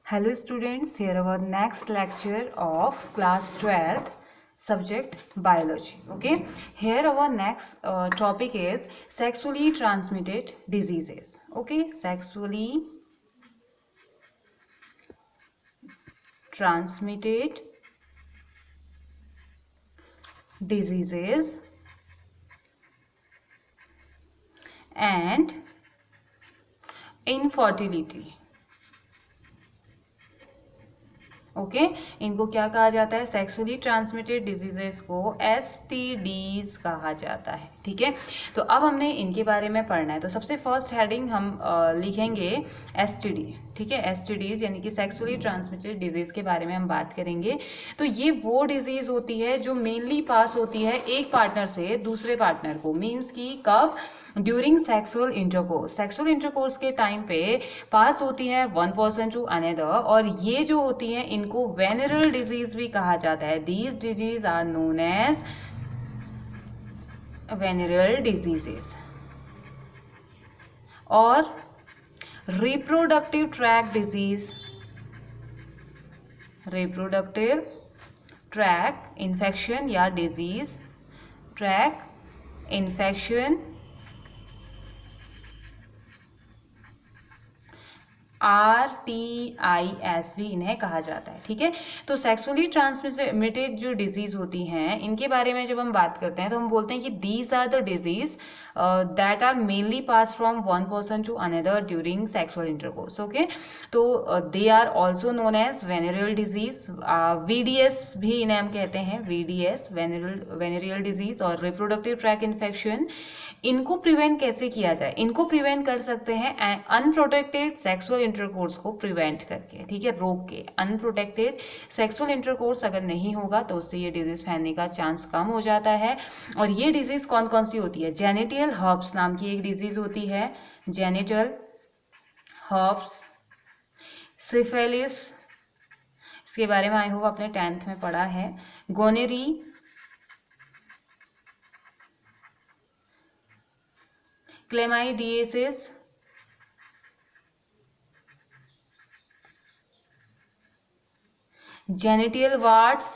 Hello students, here our next lecture of class 12th subject biology. Okay, here our next topic is sexually transmitted diseases. Okay, sexually transmitted diseases and infertility. Okay इनको क्या कहा जाता है? Sexually transmitted diseases को STDs कहा जाता है. ठीक है, तो अब हमने इनके बारे में पढ़ना है. तो सबसे फर्स्ट हेडिंग हम लिखेंगे STD. ठीक है, STDs यानी कि सेक्सुअली ट्रांसमिटेड डिजीज के बारे में हम बात करेंगे. तो ये वो डिजीज होती है जो मेनली पास होती है एक पार्टनर से दूसरे पार्टनर को. मीन्स कि कब? ड्यूरिंग सेक्सुअल इंटरकोर्स के टाइम पे पास होती है वन पर्सन टू अनदर. और ये जो होती है इनको वेनरल डिजीज भी कहा जाता है. These disease are known as venereal diseases. और reproductive tract disease, reproductive tract infection या डिजीज, ट्रैक इन्फेक्शन RTIS भी इन्हें कहा जाता है. ठीक है, तो सेक्सुअली ट्रांसमिटेड जो डिजीज होती हैं इनके बारे में जब हम बात करते हैं तो हम बोलते हैं कि these are the disease that are mainly pass from one person to another during sexual intercourse. Okay, तो they are also known as venereal disease. VDS भी इन्हें हम कहते हैं, VDS वेनेरियल डिजीज. और रिप्रोडक्टिव ट्रैक इन्फेक्शन, इनको prevent कैसे किया जाए? इनको प्रिवेंट कर सकते हैं अनप्रोटेक्टेड सेक्सुअल इंटरकोर्स को प्रिवेंट करके. ठीक है, रोक के. अनप्रोटेक्टेड सेक्सुअल इंटरकोर्स अगर नहीं होगा तो उससे ये डिजीज फैलने का चांस कम हो जाता है. और ये डिजीज कौन कौन सी होती है? जेनिटल हर्प्स नाम की एक डिजीज होती है, जेनिटल हर्प्स. सिफिलिस, इसके बारे में आई होप आपने 10th में पढ़ा है. गोनेरी, chlamydiasis, genital warts,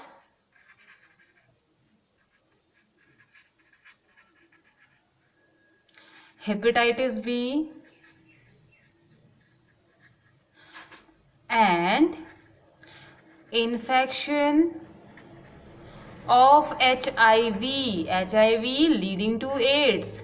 hepatitis B, and infection of HIV leading to AIDS.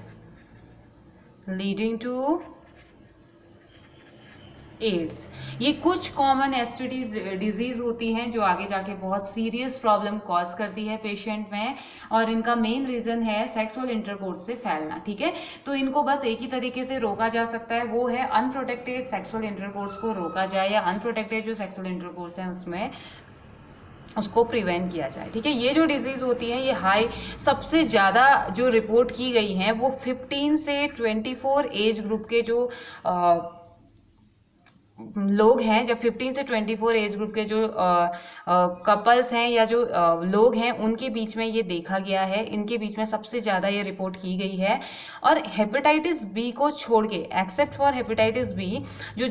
ये कुछ कॉमन एसटीडीज डिजीज होती हैं जो आगे जाके बहुत सीरियस प्रॉब्लम कॉज करती है पेशेंट में. और इनका मेन रीजन है सेक्सुअल इंटरकोर्स से फैलना. ठीक है, तो इनको बस एक ही तरीके से रोका जा सकता है, वो है अनप्रोटेक्टेड सेक्सुअल इंटरकोर्स को रोका जाए या अनप्रोटेक्टेड जो सेक्सुअल इंटरकोर्स है उसमें उसको प्रिवेंट किया जाए. ठीक है, ये जो डिजीज होती है ये हाई सबसे ज़्यादा जो रिपोर्ट की गई हैं वो 15 से 24 एज ग्रुप के जो लोग हैं, जब 15 से 24 एज ग्रुप के जो कपल्स हैं या जो लोग हैं उनके बीच में ये देखा गया है. इनके बीच में सबसे ज़्यादा ये रिपोर्ट की गई है. और हेपेटाइटिस बी को छोड़ के, एक्सेप्ट फॉर हेपेटाइटिस बी, जो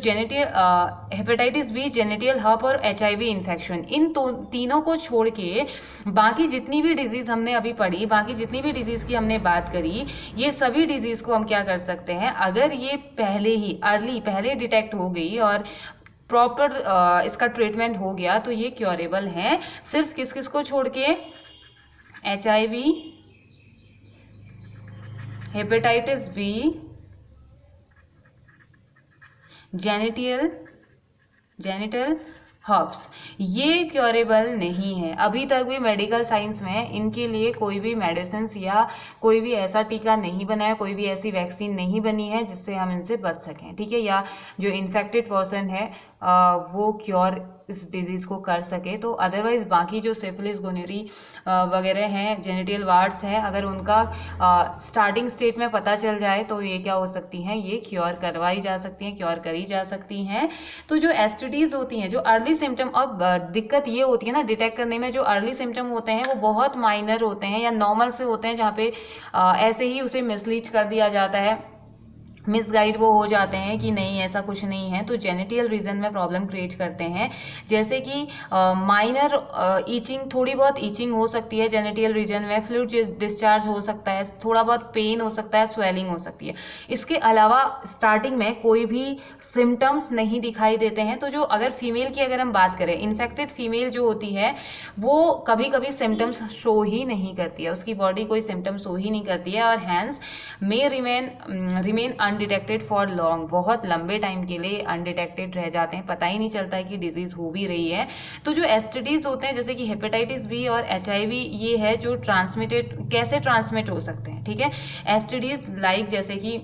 हेपेटाइटिस बी, जेनिटल हर्प और HIV इन्फेक्शन, इन तीनों को छोड़ के बाकी जितनी भी डिजीज़ हमने अभी पढ़ी, बाकी जितनी भी डिजीज़ की हमने बात करी, ये सभी डिजीज़ को हम क्या कर सकते हैं, अगर ये पहले डिटेक्ट हो गई और प्रॉपर इसका ट्रीटमेंट हो गया तो ये क्योरेबल हैं. सिर्फ किस किस को छोड़ के? HIV, hepatitis B, genital herpes, ये क्योरेबल नहीं है. अभी तक भी मेडिकल साइंस में इनके लिए कोई भी मेडिसिन या कोई भी ऐसा टीका नहीं बना है, कोई भी ऐसी वैक्सीन नहीं बनी है जिससे हम इनसे बच सकें. ठीक है, या जो इन्फेक्टेड पर्सन है वो क्योर इस डिजीज़ को कर सके. तो अदरवाइज बाकी जो सिफिलिस, गोनेरी वगैरह हैं, जेनिटल वार्ड्स हैं, अगर उनका स्टार्टिंग स्टेट में पता चल जाए तो ये क्या हो सकती हैं, ये क्योर करवाई जा सकती हैं, क्योर करी जा सकती हैं. तो जो एसटीडीज होती हैं, जो अर्ली सिम्टम, अब दिक्कत ये होती है ना डिटेक्ट करने में, जो अर्ली सिम्टम होते हैं वो बहुत माइनर होते हैं या नॉर्मल से होते हैं, जहाँ पे ऐसे ही उसे मिसलीड कर दिया जाता है मिसगाइड वो हो जाते हैं कि नहीं ऐसा कुछ नहीं है, तो जेनिटल रीजन में प्रॉब्लम क्रिएट करते हैं, जैसे कि माइनर ईचिंग, थोड़ी बहुत ईचिंग हो सकती है जेनिटल रीजन में, फ्लूइड डिस्चार्ज हो सकता है, थोड़ा बहुत पेन हो सकता है, स्वेलिंग हो सकती है। इसके अलावा स्टार्टिंग में कोई भी सिम्टम्स नहीं दिखाई देते हैं। तो जो अगर फीमेल की अगर हम बात करें, इन्फेक्टेड फीमेल जो होती है वो कभी कभी सिम्टम्स शो ही नहीं करती है, उसकी बॉडी कोई सिम्टम्स शो ही नहीं करती है, और hence may remain undetected for long, बहुत लंबे टाइम के लिए अनडिटेक्टेड रह जाते हैं, पता ही नहीं चलता है कि डिजीज हो भी रही है। तो जो एसटीडीज होते हैं जैसे कि हेपेटाइटिस बी और एचआईवी, ये है जो कैसे ट्रांसमिट हो सकते हैं, ठीक है। एसटीडीज लाइक जैसे कि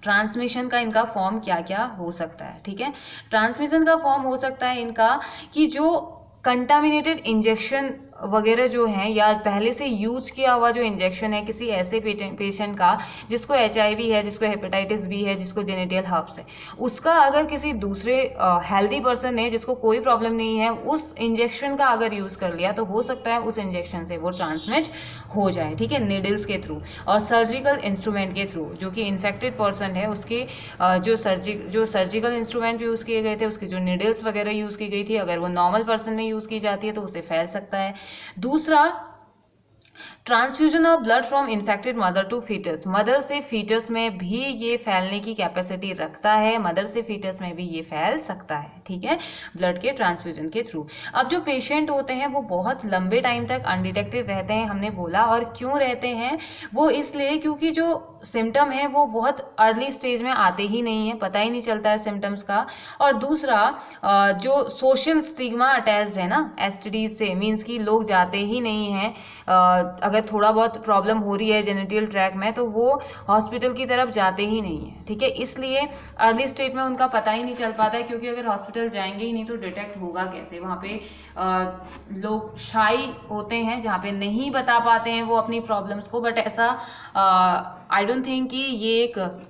ट्रांसमिशन का इनका फॉर्म क्या क्या हो सकता है, ठीक है। ट्रांसमिशन का फॉर्म हो सकता है इनका कि जो कंटामिनेटेड इंजेक्शन वगैरह जो हैं, या पहले से यूज किया हुआ जो इंजेक्शन है किसी ऐसे पेशेंट का जिसको एचआईवी है, जिसको हेपेटाइटिस बी है, जिसको जेनिटल हर्प्स है, उसका अगर किसी दूसरे हेल्दी पर्सन ने जिसको कोई प्रॉब्लम नहीं है उस इंजेक्शन का अगर यूज कर लिया, तो हो सकता है उस इंजेक्शन से वो ट्रांसमिट हो जाए, ठीक है, निडल्स के थ्रू और सर्जिकल इंस्ट्रूमेंट के थ्रू। जो कि इन्फेक्टेड पर्सन है उसके जो सर्जिकल इंस्ट्रूमेंट यूज किए गए थे, उसकी जो निडल्स वगैरह यूज की गई थी, अगर वो नॉर्मल पर्सन में यूज की जाती है तो उसे फैल सकता है। दूसरा, transfusion of blood from infected mother to foetus, mother से फीटस में भी ये फैलने की कैपेसिटी रखता है, मदर से फीटस में भी ये फैल सकता है, ठीक है, ब्लड के ट्रांसफ्यूजन के थ्रू। अब जो पेशेंट होते हैं वो बहुत लंबे टाइम तक अनडिटेक्टेड रहते हैं, हमने बोला, और क्यों रहते हैं वो इसलिए क्योंकि जो सिम्टम है वो बहुत अर्ली स्टेज में आते ही नहीं है, पता ही नहीं चलता है सिम्टम्स का। और दूसरा, जो सोशल स्टिग्मा अटैच्ड है ना एसटीडीज से, मीन्स कि लोग जाते ही नहीं हैं, अगर थोड़ा बहुत प्रॉब्लम हो रही है जेनिटल ट्रैक में तो वो हॉस्पिटल की तरफ जाते ही नहीं है, ठीक है, इसलिए अर्ली स्टेज में उनका पता ही नहीं चल पाता है, क्योंकि अगर हॉस्पिटल जाएंगे ही नहीं तो डिटेक्ट होगा कैसे। वहाँ पे लोग शाई होते हैं, जहाँ पे नहीं बता पाते हैं वो अपनी प्रॉब्लम्स को, बट ऐसा आई डोंट थिंक कि ये एक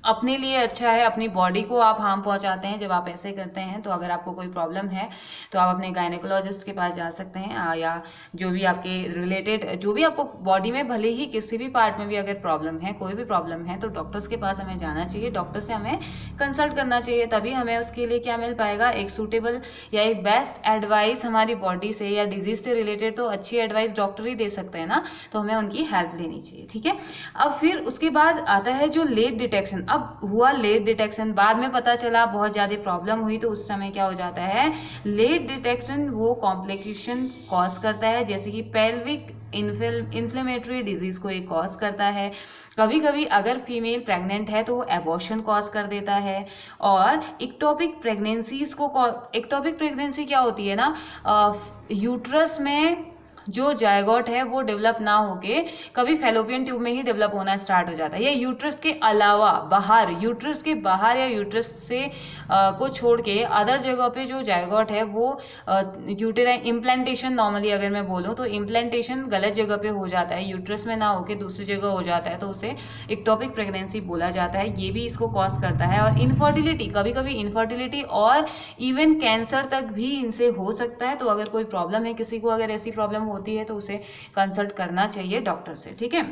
अपने लिए अच्छा है, अपनी बॉडी को आप हार्म पहुंचाते हैं जब आप ऐसे करते हैं। तो अगर आपको कोई प्रॉब्लम है तो आप अपने गायनेकोलॉजिस्ट के पास जा सकते हैं, या जो भी आपके रिलेटेड, जो भी आपको बॉडी में भले ही किसी भी पार्ट में भी अगर प्रॉब्लम है, कोई भी प्रॉब्लम है, तो डॉक्टर्स के पास हमें जाना चाहिए, डॉक्टर से हमें कंसल्ट करना चाहिए, तभी हमें उसके लिए क्या मिल पाएगा, एक सूटेबल या एक बेस्ट एडवाइस हमारी बॉडी से या डिजीज से रिलेटेड। तो अच्छी एडवाइस डॉक्टर ही दे सकते हैं ना, तो हमें उनकी हेल्प लेनी चाहिए, ठीक है। अब फिर उसके बाद आता है जो लेट डिटेक्शन। अब हुआ लेट डिटेक्शन, बाद में पता चला बहुत ज़्यादा प्रॉब्लम हुई, तो उस समय क्या हो जाता है, लेट डिटेक्शन वो कॉम्प्लिकेशन कॉज करता है, जैसे कि पेल्विक इन्फ्लेमेटरी डिजीज को एक कॉज करता है। कभी कभी अगर फीमेल प्रेग्नेंट है तो वो एबॉर्शन कॉज कर देता है। और इक्टोपिक प्रेगनेंसीज को, इक्टोपिक प्रेगनेंसी क्या होती है ना, यूट्रस में जो जायगोट है वो डेवलप ना होके कभी फेलोपियन ट्यूब में ही डेवलप होना स्टार्ट हो जाता है, या यूट्रस के अलावा बाहर, यूट्रस के बाहर या यूट्रस से को छोड़ के अदर जगह पे जो जायगोट है वो यूटेराइन इम्प्लांटेशन, नॉर्मली अगर मैं बोलूँ तो इम्प्लांटेशन गलत जगह पे हो जाता है, यूट्रस में ना होके दूसरी जगह हो जाता है, तो उसे इक्टोपिक प्रेगनेंसी बोला जाता है। ये भी इसको कॉज करता है। और इनफर्टिलिटी, कभी कभी इनफर्टिलिटी और इवन कैंसर तक भी इनसे हो सकता है। तो अगर कोई प्रॉब्लम है, किसी को अगर ऐसी प्रॉब्लम होती है तो उसे कंसल्ट करना चाहिए डॉक्टर से, ठीक है।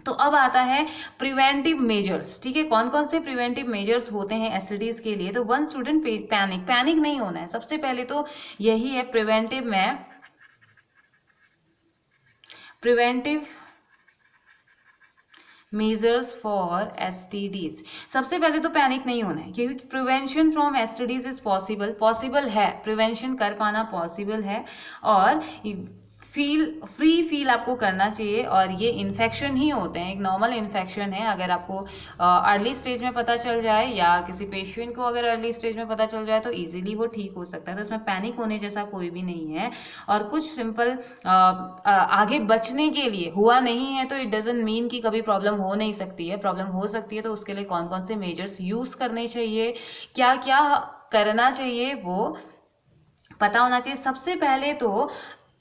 तो अब आता है प्रिवेंटिव मेजर्स, ठीक है, कौन कौन से प्रिवेंटिव मेजर्स होते हैं एसटीडीज के लिए। तो वन स्टूडेंट पैनिक नहीं होना है, सबसे पहले तो यही है प्रिवेंटिव मेजर्स फॉर एसटीडीज। सबसे पहले तो पैनिक नहीं होना है, क्योंकि prevention from STDs is possible है, प्रिवेंशन कर पाना पॉसिबल है। और फ्री फील आपको करना चाहिए। और ये इन्फेक्शन ही होते हैं, एक नॉर्मल इन्फेक्शन है। अगर आपको अर्ली स्टेज में पता चल जाए, या किसी पेशेंट को अगर अर्ली स्टेज में पता चल जाए, तो इजीली वो ठीक हो सकता है। तो इसमें पैनिक होने जैसा कोई भी नहीं है। और कुछ सिंपल आगे बचने के लिए, हुआ नहीं है तो इट डजंट मीन कि कभी प्रॉब्लम हो नहीं सकती है, प्रॉब्लम हो सकती है। तो उसके लिए कौन कौन से मेजर्स यूज़ करने चाहिए, क्या क्या करना चाहिए, वो पता होना चाहिए। सबसे पहले तो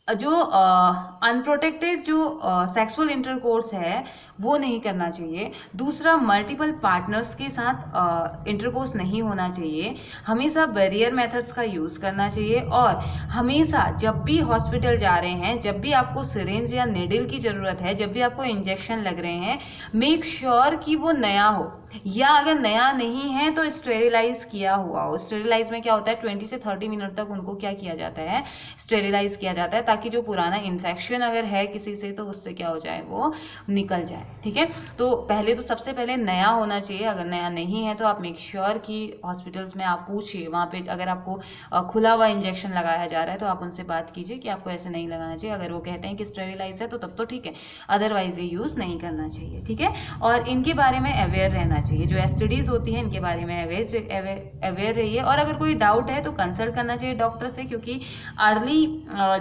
जो अनप्रोटेक्टेड जो सेक्सुअल इंटरकोर्स है वो नहीं करना चाहिए। दूसरा, मल्टीपल पार्टनर्स के साथ इंटरकोर्स नहीं होना चाहिए। हमेशा बैरियर मेथड्स का यूज़ करना चाहिए। और हमेशा जब भी हॉस्पिटल जा रहे हैं, जब भी आपको सिरिंज या निडल की ज़रूरत है, जब भी आपको इंजेक्शन लग रहे हैं, मेक श्योर कि वो नया हो, या अगर नया नहीं है तो स्टेरिलाइज किया हुआ हो। स्टेरिलाइज में क्या होता है, 20 से 30 मिनट तक उनको क्या किया जाता है, स्टेरिलाइज किया जाता है, ताकि जो पुराना इन्फेक्शन अगर है किसी से तो उससे क्या हो जाए, वो निकल जाए। ठीक है, तो पहले तो सबसे पहले नया होना चाहिए। अगर नया नहीं है तो आप मेक श्योर कि हॉस्पिटल्स में आप पूछिए, वहाँ पे अगर आपको खुला हुआ इंजेक्शन लगाया जा रहा है तो आप उनसे बात कीजिए कि आपको ऐसे नहीं लगाना चाहिए। अगर वो कहते हैं कि स्टेरिलाइज है तो तब तो ठीक है, अदरवाइज ये यूज़ नहीं करना चाहिए। ठीक है, और इनके बारे में अवेयर रहना चाहिए। जो एसटीडीज होती हैं इनके बारे में अवेयर रहिए। और अगर कोई डाउट है तो कंसल्ट करना चाहिए डॉक्टर से, क्योंकि अर्ली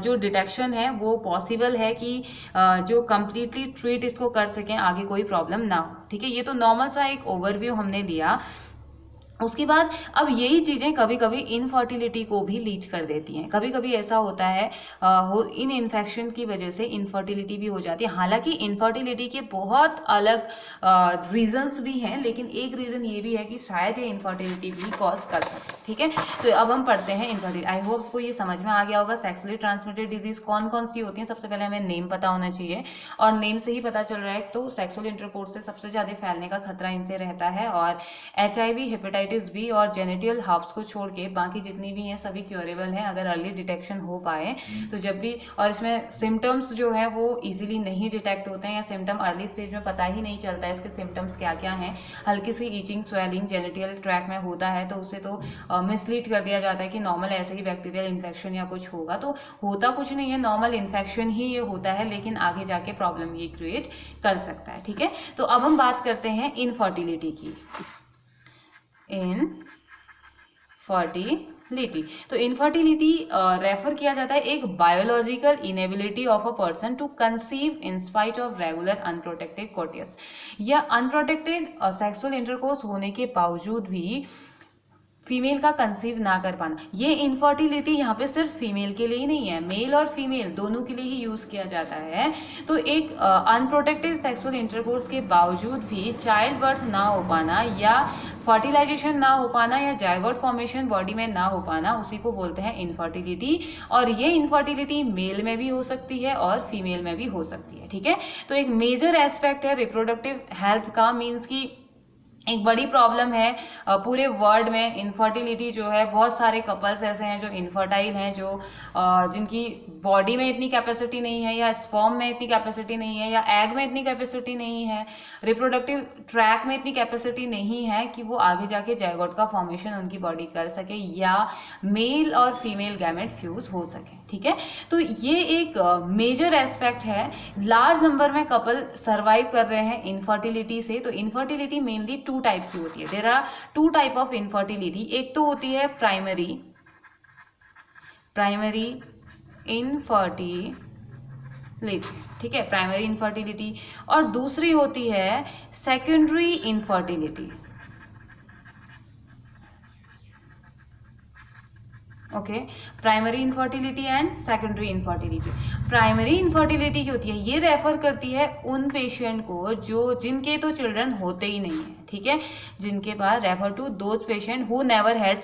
जो डिटेक्शन है वो पॉसिबल है कि जो कम्प्लीटली ट्रीट इसको कर सकें, आगे कोई प्रॉब्लम ना हो। ठीक है, ये तो नॉर्मल सा एक ओवरव्यू हमने लिया। उसके बाद अब यही चीज़ें कभी कभी इनफर्टिलिटी को भी लीड कर देती हैं। कभी कभी ऐसा होता है इन इन्फेक्शन की वजह से इनफर्टिलिटी भी हो जाती है। हालांकि इनफर्टिलिटी के बहुत अलग रीजंस भी हैं, लेकिन एक रीज़न ये भी है कि शायद ये इनफर्टिलिटी भी कॉज कर सकते हैं। ठीक है, तो अब हम पढ़ते हैं इनफर्टिलिटी। आई होप आपको ये समझ में आ गया होगा सेक्सुअली ट्रांसमिटेड डिजीज कौन कौन सी होती हैं। सबसे पहले हमें नेम पता होना चाहिए, और नेम से ही पता चल रहा है तो सेक्सुअल इंटरकोर्स से सबसे ज़्यादा फैलने का खतरा इनसे रहता है। और HIV, हेपेटाइटिस बी और जेनिटल हर्ब्स को छोड़ के बाकी जितनी भी हैं सभी क्योरेबल हैं अगर अर्ली डिटेक्शन हो पाए तो। जब भी, और इसमें सिम्टम्स जो है वो इजीली नहीं डिटेक्ट होते हैं, या सिम्टम अर्ली स्टेज में पता ही नहीं चलता है इसके सिम्टम्स क्या क्या हैं। हल्की सी ईचिंग, स्वेलिंग जेनिटल ट्रैक में होता है तो उसे तो मिसलीड कर दिया जाता है कि नॉर्मल ऐसे ही बैक्टीरियल इन्फेक्शन या कुछ होगा, तो होता कुछ नहीं है, नॉर्मल इन्फेक्शन ही ये होता है, लेकिन आगे जाके प्रॉब्लम ये क्रिएट कर सकता है। ठीक है, तो अब हम बात करते हैं इनफर्टिलिटी की। इनफर्टिलिटी, तो इनफर्टिलिटी रेफर किया जाता है एक biological inability of a person to conceive in spite of regular unprotected coitus, या अनप्रोटेक्टेड सेक्सुअल इंटरकोर्स होने के बावजूद भी फीमेल का कंसीव ना कर पाना। ये इनफर्टिलिटी यहाँ पे सिर्फ फीमेल के लिए ही नहीं है, मेल और फीमेल दोनों के लिए ही यूज़ किया जाता है। तो एक अनप्रोटेक्टेड सेक्सुअल इंटरकोर्स के बावजूद भी चाइल्ड बर्थ ना हो पाना, या फर्टिलाइजेशन ना हो पाना, या जायगोट फॉर्मेशन बॉडी में ना हो पाना, उसी को बोलते हैं इनफर्टिलिटी। और ये इनफर्टिलिटी मेल में भी हो सकती है और फीमेल में भी हो सकती है। ठीक है, तो एक मेजर एस्पेक्ट है रिप्रोडक्टिव हेल्थ का, मीन्स की एक बड़ी प्रॉब्लम है पूरे वर्ल्ड में इनफर्टिलिटी जो है। बहुत सारे कपल्स ऐसे हैं जो इनफर्टाइल हैं, जो जिनकी बॉडी में इतनी कैपेसिटी नहीं है, या स्पर्म में इतनी कैपेसिटी नहीं है, या एग में इतनी कैपेसिटी नहीं है, रिप्रोडक्टिव ट्रैक में इतनी कैपेसिटी नहीं है कि वो आगे जाके जायगोट का फॉर्मेशन उनकी बॉडी कर सके, या मेल और फीमेल गैमेट फ्यूज हो सके। ठीक है, तो ये एक मेजर एस्पेक्ट है। लार्ज नंबर में कपल सर्वाइव कर रहे हैं इनफर्टिलिटी से। तो इनफर्टिलिटी मेनली 2 टाइप की होती है। There are 2 type of infertility. एक तो होती है प्राइमरी इनफर्टिलिटी, ठीक है, प्राइमरी इनफर्टिलिटी, और दूसरी होती है secondary infertility. Okay, primary infertility and secondary infertility. Primary infertility क्या होती है, ये रेफर करती है उन पेशेंट को जिनके तो चिल्ड्रन होते ही नहीं है। ठीक है, जिनके पास, refer to those patient who never had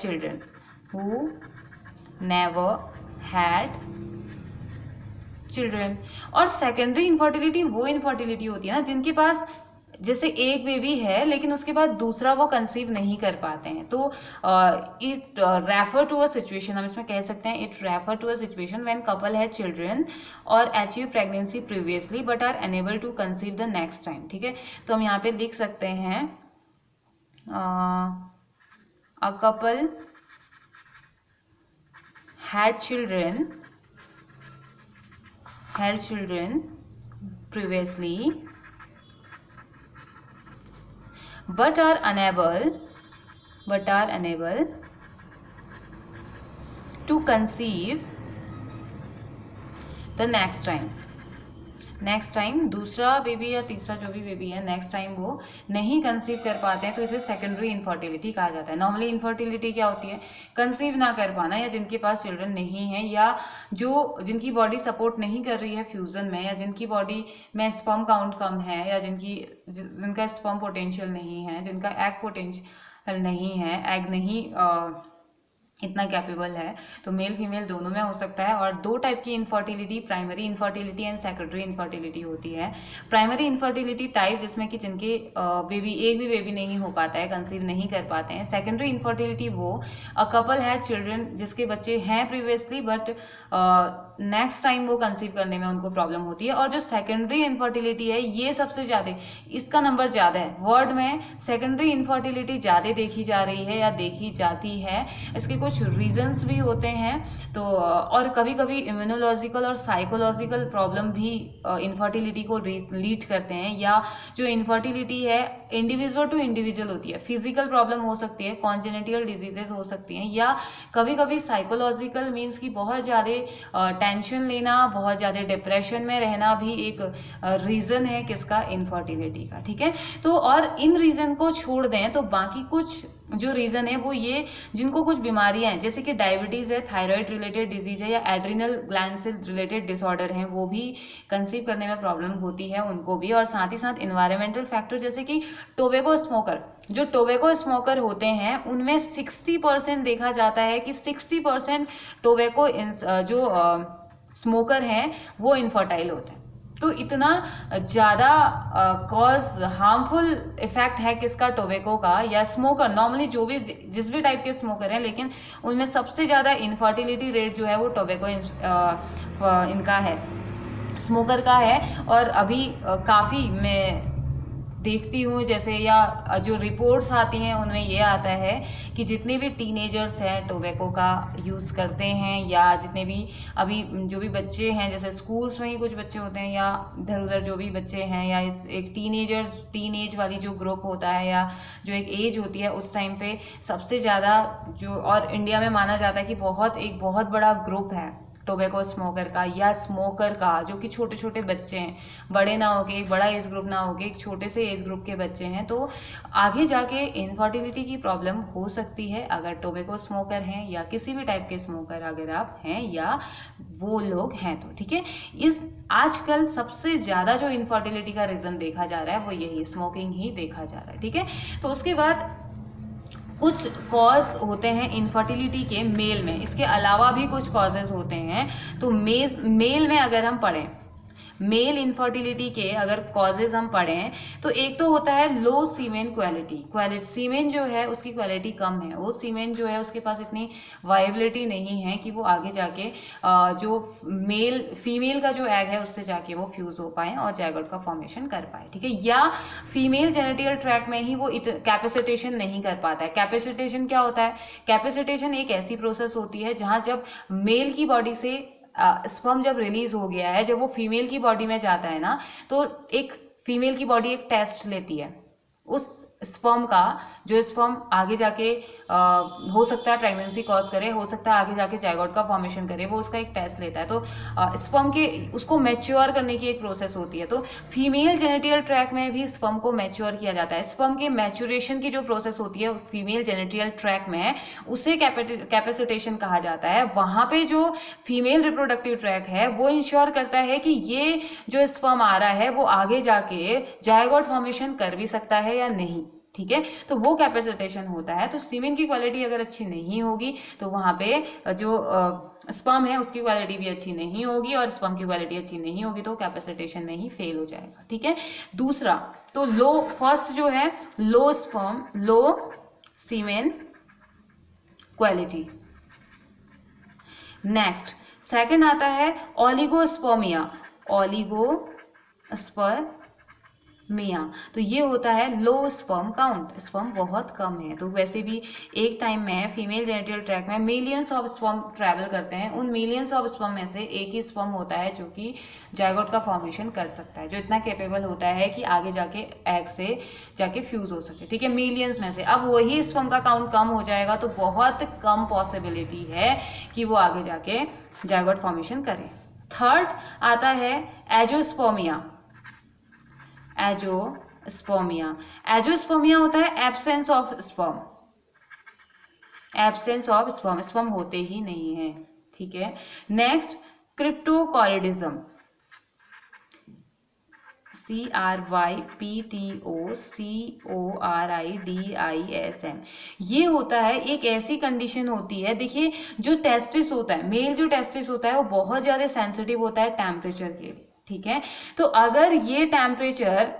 children, और सेकेंडरी इनफर्टिलिटी वो इनफर्टिलिटी होती है ना जिनके पास जैसे एक बेबी है लेकिन उसके बाद दूसरा वो कंसीव नहीं कर पाते हैं। तो it refer to a situation, हम इसमें कह सकते हैं it refer to a situation when couple had children और achieve pregnancy previously but are unable to conceive the next time. ठीक है, तो हम यहाँ पे लिख सकते हैं a couple had children previously but are unable to conceive the next time. Next time दूसरा बेबी या तीसरा जो भी बेबी है नेक्स्ट टाइम वो नहीं कंसीव कर पाते हैं, तो इसे सेकेंडरी इनफर्टिलिटी कहा जाता है। नॉर्मली इनफर्टिलिटी क्या होती है, कंसीव ना कर पाना, या जिनके पास चिल्ड्रन नहीं है, या जिनकी बॉडी सपोर्ट नहीं कर रही है फ्यूजन में, या जिनकी बॉडी में स्पर्म काउंट कम है, या जिनका स्पर्म पोटेंशियल नहीं है, जिनका एग पोटेंशियल नहीं है, एग नहीं इतना कैपेबल है, तो मेल फीमेल दोनों में हो सकता है। और दो टाइप की infertility, primary infertility and secondary infertility होती है। प्राइमरी इनफर्टिलिटी टाइप जिसमें कि जिनके एक भी बेबी नहीं हो पाता है, कंसीव नहीं कर पाते हैं। सेकेंडरी इनफर्टिलिटी वो अ कपल हैड चिल्ड्रन जिसके बच्चे हैं प्रीवियसली बट नेक्स्ट टाइम वो कंसीव करने में उनको प्रॉब्लम होती है। और जो सेकेंडरी इनफर्टिलिटी है ये सबसे ज़्यादा, इसका नंबर ज़्यादा है, वर्ल्ड में सेकेंडरी इनफर्टिलिटी ज़्यादा देखी जा रही है या देखी जाती है। इसके कुछ रीजंस भी होते हैं, तो और कभी कभी इम्यूनोलॉजिकल और साइकोलॉजिकल प्रॉब्लम भी इनफर्टिलिटी को लीड करते हैं। या जो इनफर्टिलिटी है इंडिविजुअल टू इंडिविजुअल होती है, फिजिकल प्रॉब्लम हो सकती है, कॉन्जेनिटल डिजीजेस हो सकती हैं, या कभी कभी साइकोलॉजिकल मीन्स कि बहुत ज़्यादा टेंशन लेना, बहुत ज़्यादा डिप्रेशन में रहना भी एक रीज़न है किसका, इनफर्टिलिटी का। ठीक है, तो और इन रीज़न को छोड़ दें तो बाकी कुछ जो रीज़न है वो ये, जिनको कुछ बीमारियां हैं जैसे कि डायबिटीज़ है, थायराइड रिलेटेड डिजीज है, या एड्रिनल ग्लैंड से रिलेटेड डिसऑर्डर हैं, वो भी कंसीव करने में प्रॉब्लम होती है उनको भी। और साथ ही साथ इन्वायरमेंटल फैक्टर जैसे कि टोबैको स्मोकर, जो टोबैको स्मोकर होते हैं उनमें 60% देखा जाता है कि 60% टोबैको जो स्मोकर हैं वो इनफर्टाइल होते हैं। तो इतना ज़्यादा कॉज हार्मफुल इफेक्ट है किसका, टोबैको का या स्मोकर। नॉर्मली जिस भी टाइप के स्मोकर हैं, लेकिन उनमें सबसे ज़्यादा इनफर्टिलिटी रेट जो है वो टोबैको इनका है, स्मोकर का है। और अभी काफ़ी मैं देखती हूँ जैसे, या जो रिपोर्ट्स आती हैं उनमें ये आता है कि जितने भी टीनेजर्स हैं टोबैको का यूज़ करते हैं, या जितने भी अभी जो भी बच्चे हैं, जैसे स्कूल्स में ही कुछ बच्चे होते हैं या इधर उधर जो भी बच्चे हैं, या एक टीनेज वाली जो ग्रुप होता है या जो एक एज होती है उस टाइम पे सबसे ज़्यादा जो, और इंडिया में माना जाता है कि एक बहुत बड़ा ग्रुप है टोबैको स्मोकर का या स्मोकर का, जो कि छोटे छोटे बच्चे हैं, बड़े ना हो के, एक बड़ा एज ग्रुप ना हो के, एक छोटे से एज ग्रुप के बच्चे हैं। तो आगे जाके इनफर्टिलिटी की प्रॉब्लम हो सकती है अगर टोबैको स्मोकर हैं या किसी भी टाइप के स्मोकर अगर आप हैं या वो लोग हैं तो। ठीक है, इस आजकल सबसे ज़्यादा जो इनफर्टिलिटी का रीज़न देखा जा रहा है वो यही स्मोकिंग ही देखा जा रहा है। ठीक है, तो उसके बाद कुछ कॉज होते हैं इनफर्टिलिटी के मेल में, इसके अलावा भी कुछ कॉजेज होते हैं। तो मेल में अगर हम पढ़ें, मेल इनफर्टिलिटी के अगर कॉजेज हम पढ़ें तो एक तो होता है लो सीमेन क्वालिटी, सीमेन जो है उसकी क्वालिटी कम है, वो सीमेन जो है उसके पास इतनी वायबिलिटी नहीं है कि वो आगे जाके जो फीमेल का जो एग है उससे जाके वो फ्यूज हो पाए और जायगोट का फॉर्मेशन कर पाए। ठीक है, या फीमेल जेनिटल ट्रैक में ही वो कैपेसिटेशन नहीं कर पाता है। कैपेसिटेशन क्या होता है, कैपेसिटेशन एक ऐसी प्रोसेस होती है जहाँ जब मेल की बॉडी से स्पर्म जब रिलीज हो गया है, जब वो फीमेल की बॉडी में जाता है ना, तो एक फीमेल की बॉडी एक टेस्ट लेती है उस स्पर्म का, जो स्पर्म आगे जाके हो सकता है प्रेगनेंसी कॉज करे, हो सकता है आगे जाके जायगोट का फॉर्मेशन करे, वो उसका एक टेस्ट लेता है। तो स्पर्म के उसको मैच्योर करने की एक प्रोसेस होती है। तो फीमेल जेनिटल ट्रैक में भी स्पर्म को मैच्योर किया जाता है। स्पर्म के मैच्योरेशन की जो प्रोसेस होती है फीमेल जेनिटल ट्रैक में, उसे कैपेसिटेशन कहा जाता है। वहाँ पे जो फीमेल रिप्रोडक्टिव ट्रैक है वो इंश्योर करता है कि ये जो स्पर्म आ रहा है वो आगे जाके जायगोट फॉर्मेशन कर भी सकता है या नहीं। ठीक है, तो वो कैपेसिटेशन होता है। तो सीमेन की क्वालिटी अगर अच्छी नहीं होगी तो वहाँ पे जो स्पर्म है उसकी क्वालिटी भी अच्छी नहीं होगी, और स्पर्म की क्वालिटी अच्छी नहीं होगी तो कैपेसिटेशन में ही फेल हो जाएगा। ठीक है, दूसरा तो फर्स्ट जो है लो स्पर्म, लो सीमेन क्वालिटी। नेक्स्ट सेकंड आता है ओलिगोस्पर्मिया, तो ये होता है लो स्पर्म काउंट, स्पर्म बहुत कम है। तो वैसे भी एक टाइम में फीमेल जेनिटल ट्रैक में मिलियंस ऑफ स्पर्म ट्रैवल करते हैं, उन मिलियंस ऑफ स्पर्म में से एक ही स्पर्म होता है जो कि जायगोट का फॉर्मेशन कर सकता है, जो इतना कैपेबल होता है कि आगे जाके एग से जाके फ्यूज हो सके। ठीक है, मिलियंस में से अब वही स्पर्म का काउंट कम हो जाएगा तो बहुत कम पॉसिबिलिटी है कि वो आगे जाके जायगोट फॉर्मेशन करे। थर्ड आता है एजोस्पर्मिया। एजोस्पर्मिया, एजोस्पर्मिया होता है absence of sperm, absence of sperm, sperm होते ही नहीं है, ठीक है। नेक्स्ट क्रिप्टोकोरिडिज्म, CRYPTOCORIDISM, ये होता है, एक ऐसी कंडीशन होती है, देखिए जो टेस्टिस होता है, मेल जो टेस्टिस होता है वो बहुत ज़्यादा सेंसिटिव होता है टेम्परेचर के लिए, ठीक है। तो अगर ये टेम्परेचर,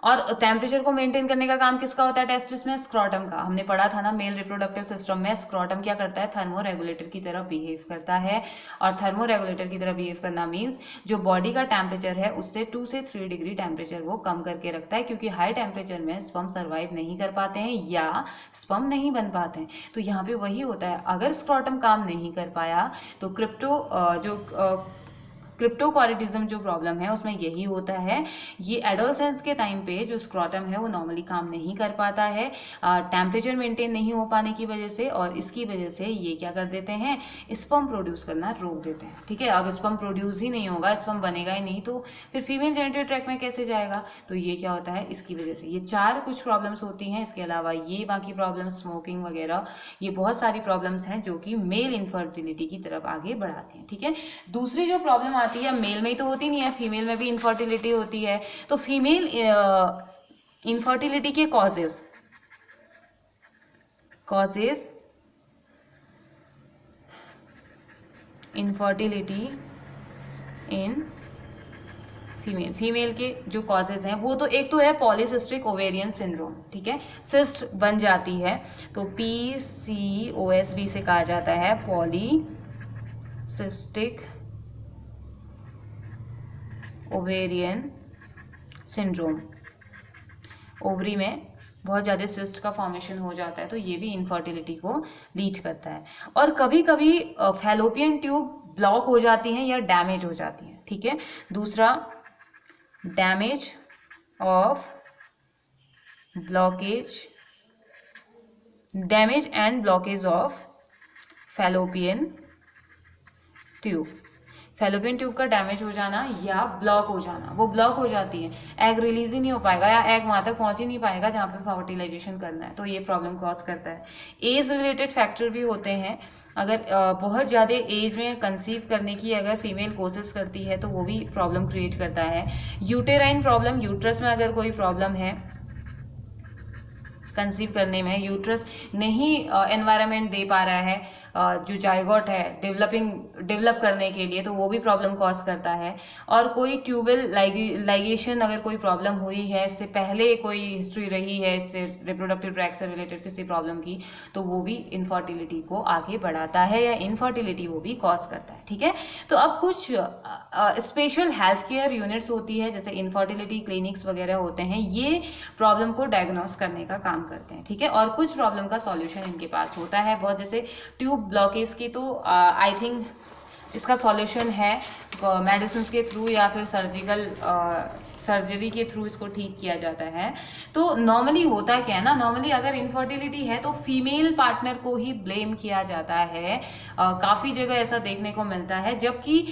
और टेम्परेचर को मेंटेन करने का काम किसका होता है टेस्टिस में? स्क्रॉटम का। हमने पढ़ा था ना मेल रिप्रोडक्टिव सिस्टम में स्क्रॉटम क्या करता है? थर्मो रेगुलेटर की तरह बिहेव करता है। और थर्मो रेगुलेटर की तरह बिहेव करना मीन्स जो बॉडी का टेम्परेचर है उससे 2 से 3 डिग्री टेम्परेचर वो कम करके रखता है, क्योंकि हाई टेम्परेचर में स्पर्म सर्वाइव नहीं कर पाते हैं या स्पर्म नहीं बन पाते हैं। तो यहाँ पे वही होता है, अगर स्क्रॉटम काम नहीं कर पाया तो क्रिप्टोकोरिडिज्म जो प्रॉब्लम है उसमें यही होता है। ये एडोलसेंस के टाइम पे जो स्क्रॉटम है वो नॉर्मली काम नहीं कर पाता है टेम्परेचर मेंटेन नहीं हो पाने की वजह से, और इसकी वजह से ये क्या कर देते हैं? स्पर्म प्रोड्यूस करना रोक देते हैं, ठीक है। अब स्पर्म प्रोड्यूस ही नहीं होगा, स्पर्म बनेगा ही नहीं, तो फिर फीमेल जेनिटल ट्रैक्ट में कैसे जाएगा? तो ये क्या होता है? इसकी वजह से ये 4 कुछ प्रॉब्लम्स होती हैं। इसके अलावा ये बाकी प्रॉब्लम्स, स्मोकिंग वगैरह, ये बहुत सारी प्रॉब्लम्स हैं जो कि मेल इनफर्टिलिटी की तरफ आगे बढ़ाती हैं, ठीक है। दूसरी जो प्रॉब्लम आती है, मेल में ही तो होती नहीं है, फीमेल में भी इनफर्टिलिटी होती है। तो फीमेल इनफर्टिलिटी के कॉजेज इनफर्टिलिटी इन फीमेल के जो कॉजेज हैं वो तो एक तो है पॉलीसिस्टिक ओवेरियन सिंड्रोम, ठीक है। सिस्ट बन जाती है तो PCOS से कहा जाता है पॉलीसिस्टिक ओवेरियन सिंड्रोम। ओवरी में बहुत ज़्यादा सिस्ट का फॉर्मेशन हो जाता है, तो ये भी इनफर्टिलिटी को लीड करता है। और कभी कभी फैलोपियन ट्यूब ब्लॉक हो जाती हैं या डैमेज हो जाती हैं, ठीक है। दूसरा damage and blockage of fallopian tube. Fallopian tube का डैमेज हो जाना या ब्लॉक हो जाना, वो ब्लॉक हो जाती है, एग रिलीज ही नहीं हो पाएगा या एग वहाँ तक पहुँच ही नहीं पाएगा जहाँ पे फर्टिलाइजेशन करना है, तो ये प्रॉब्लम कॉज करता है। एज रिलेटेड फैक्टर भी होते हैं, अगर बहुत ज़्यादा एज में कंसीव करने की अगर फीमेल कोशिश करती है तो वो भी प्रॉब्लम क्रिएट करता है। यूटेराइन प्रॉब्लम, यूट्रस में अगर कोई प्रॉब्लम है कंसीव करने में, यूट्रस नहीं एनवायरनमेंट दे पा रहा है जो जाइगोट है डेवलप करने के लिए, तो वो भी प्रॉब्लम कॉज करता है। और कोई ट्यूबल लाइगेशन अगर कोई प्रॉब्लम हुई है, इससे पहले कोई हिस्ट्री रही है इससे रिप्रोडक्टिव ट्रैक्ट से रिलेटेड किसी प्रॉब्लम की, तो वो भी इनफर्टिलिटी को आगे बढ़ाता है या इनफर्टिलिटी वो भी कॉज करता है, ठीक है। तो अब कुछ स्पेशल हेल्थ केयर यूनिट्स होती है, जैसे इनफर्टिलिटी क्लिनिक्स वगैरह होते हैं, ये प्रॉब्लम को डायग्नोस करने का काम करते हैं, ठीक है। और कुछ प्रॉब्लम का सॉल्यूशन इनके पास होता है बहुत, जैसे ट्यूब ब्लॉकेज की, तो आई थिंक इसका सॉल्यूशन है मेडिसिन के थ्रू या फिर सर्जरी के थ्रू इसको ठीक किया जाता है। तो नॉर्मली होता क्या है ना, नॉर्मली अगर इनफर्टिलिटी है तो फीमेल पार्टनर को ही ब्लेम किया जाता है, काफ़ी जगह ऐसा देखने को मिलता है, जबकि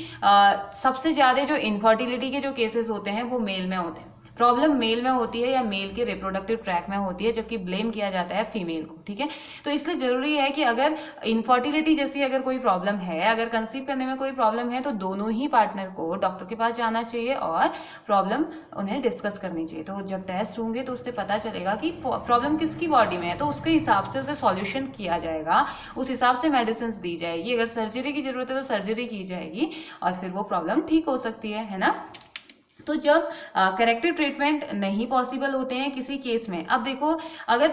सबसे ज़्यादा जो इनफर्टिलिटी के जो केसेस होते हैं वो मेल में होते हैं। प्रॉब्लम मेल में होती है या मेल के रिप्रोडक्टिव ट्रैक में होती है, जबकि ब्लेम किया जाता है फीमेल को, ठीक है। तो इसलिए जरूरी है कि अगर इनफर्टिलिटी जैसी अगर कोई प्रॉब्लम है, अगर कंसीव करने में कोई प्रॉब्लम है, तो दोनों ही पार्टनर को डॉक्टर के पास जाना चाहिए और प्रॉब्लम उन्हें डिस्कस करनी चाहिए। तो जब टेस्ट होंगे तो उससे पता चलेगा कि प्रॉब्लम किसकी बॉडी में है, तो उसके हिसाब से उसे सॉल्यूशन किया जाएगा, उस हिसाब से मेडिसिन दी जाएगी। अगर सर्जरी की जरूरत है तो सर्जरी की जाएगी और फिर वो प्रॉब्लम ठीक हो सकती है ना। तो जब करेक्टिव ट्रीटमेंट नहीं पॉसिबल होते हैं किसी केस में, अब देखो अगर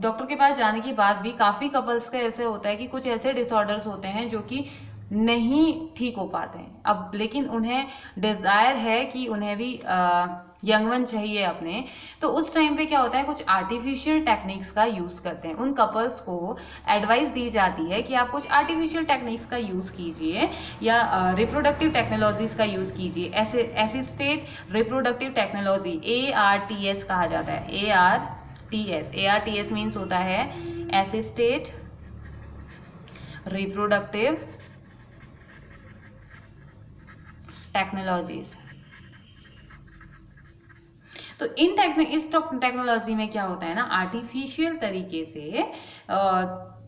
डॉक्टर के पास जाने के बाद भी काफ़ी कपल्स का ऐसे होता है कि कुछ ऐसे डिसऑर्डर्स होते हैं जो कि नहीं ठीक हो पाते हैं, अब लेकिन उन्हें डिज़ायर है कि उन्हें भी यंग वन चाहिए अपने, तो उस टाइम पे क्या होता है, कुछ आर्टिफिशियल टेक्निक्स का यूज़ करते हैं। उन कपल्स को एडवाइस दी जाती है कि आप कुछ आर्टिफिशियल टेक्निक्स का यूज़ कीजिए या रिप्रोडक्टिव टेक्नोलॉजीज़ का यूज़ कीजिए। असिस्टेड रिप्रोडक्टिव टेक्नोलॉजी ARTS कहा जाता है, ARTS मीन्स होता है असिस्टेड रिप्रोडक्टिव टेक्नोलॉजीज। तो इस टेक्नोलॉजी में क्या होता है ना, आर्टिफिशियल तरीके से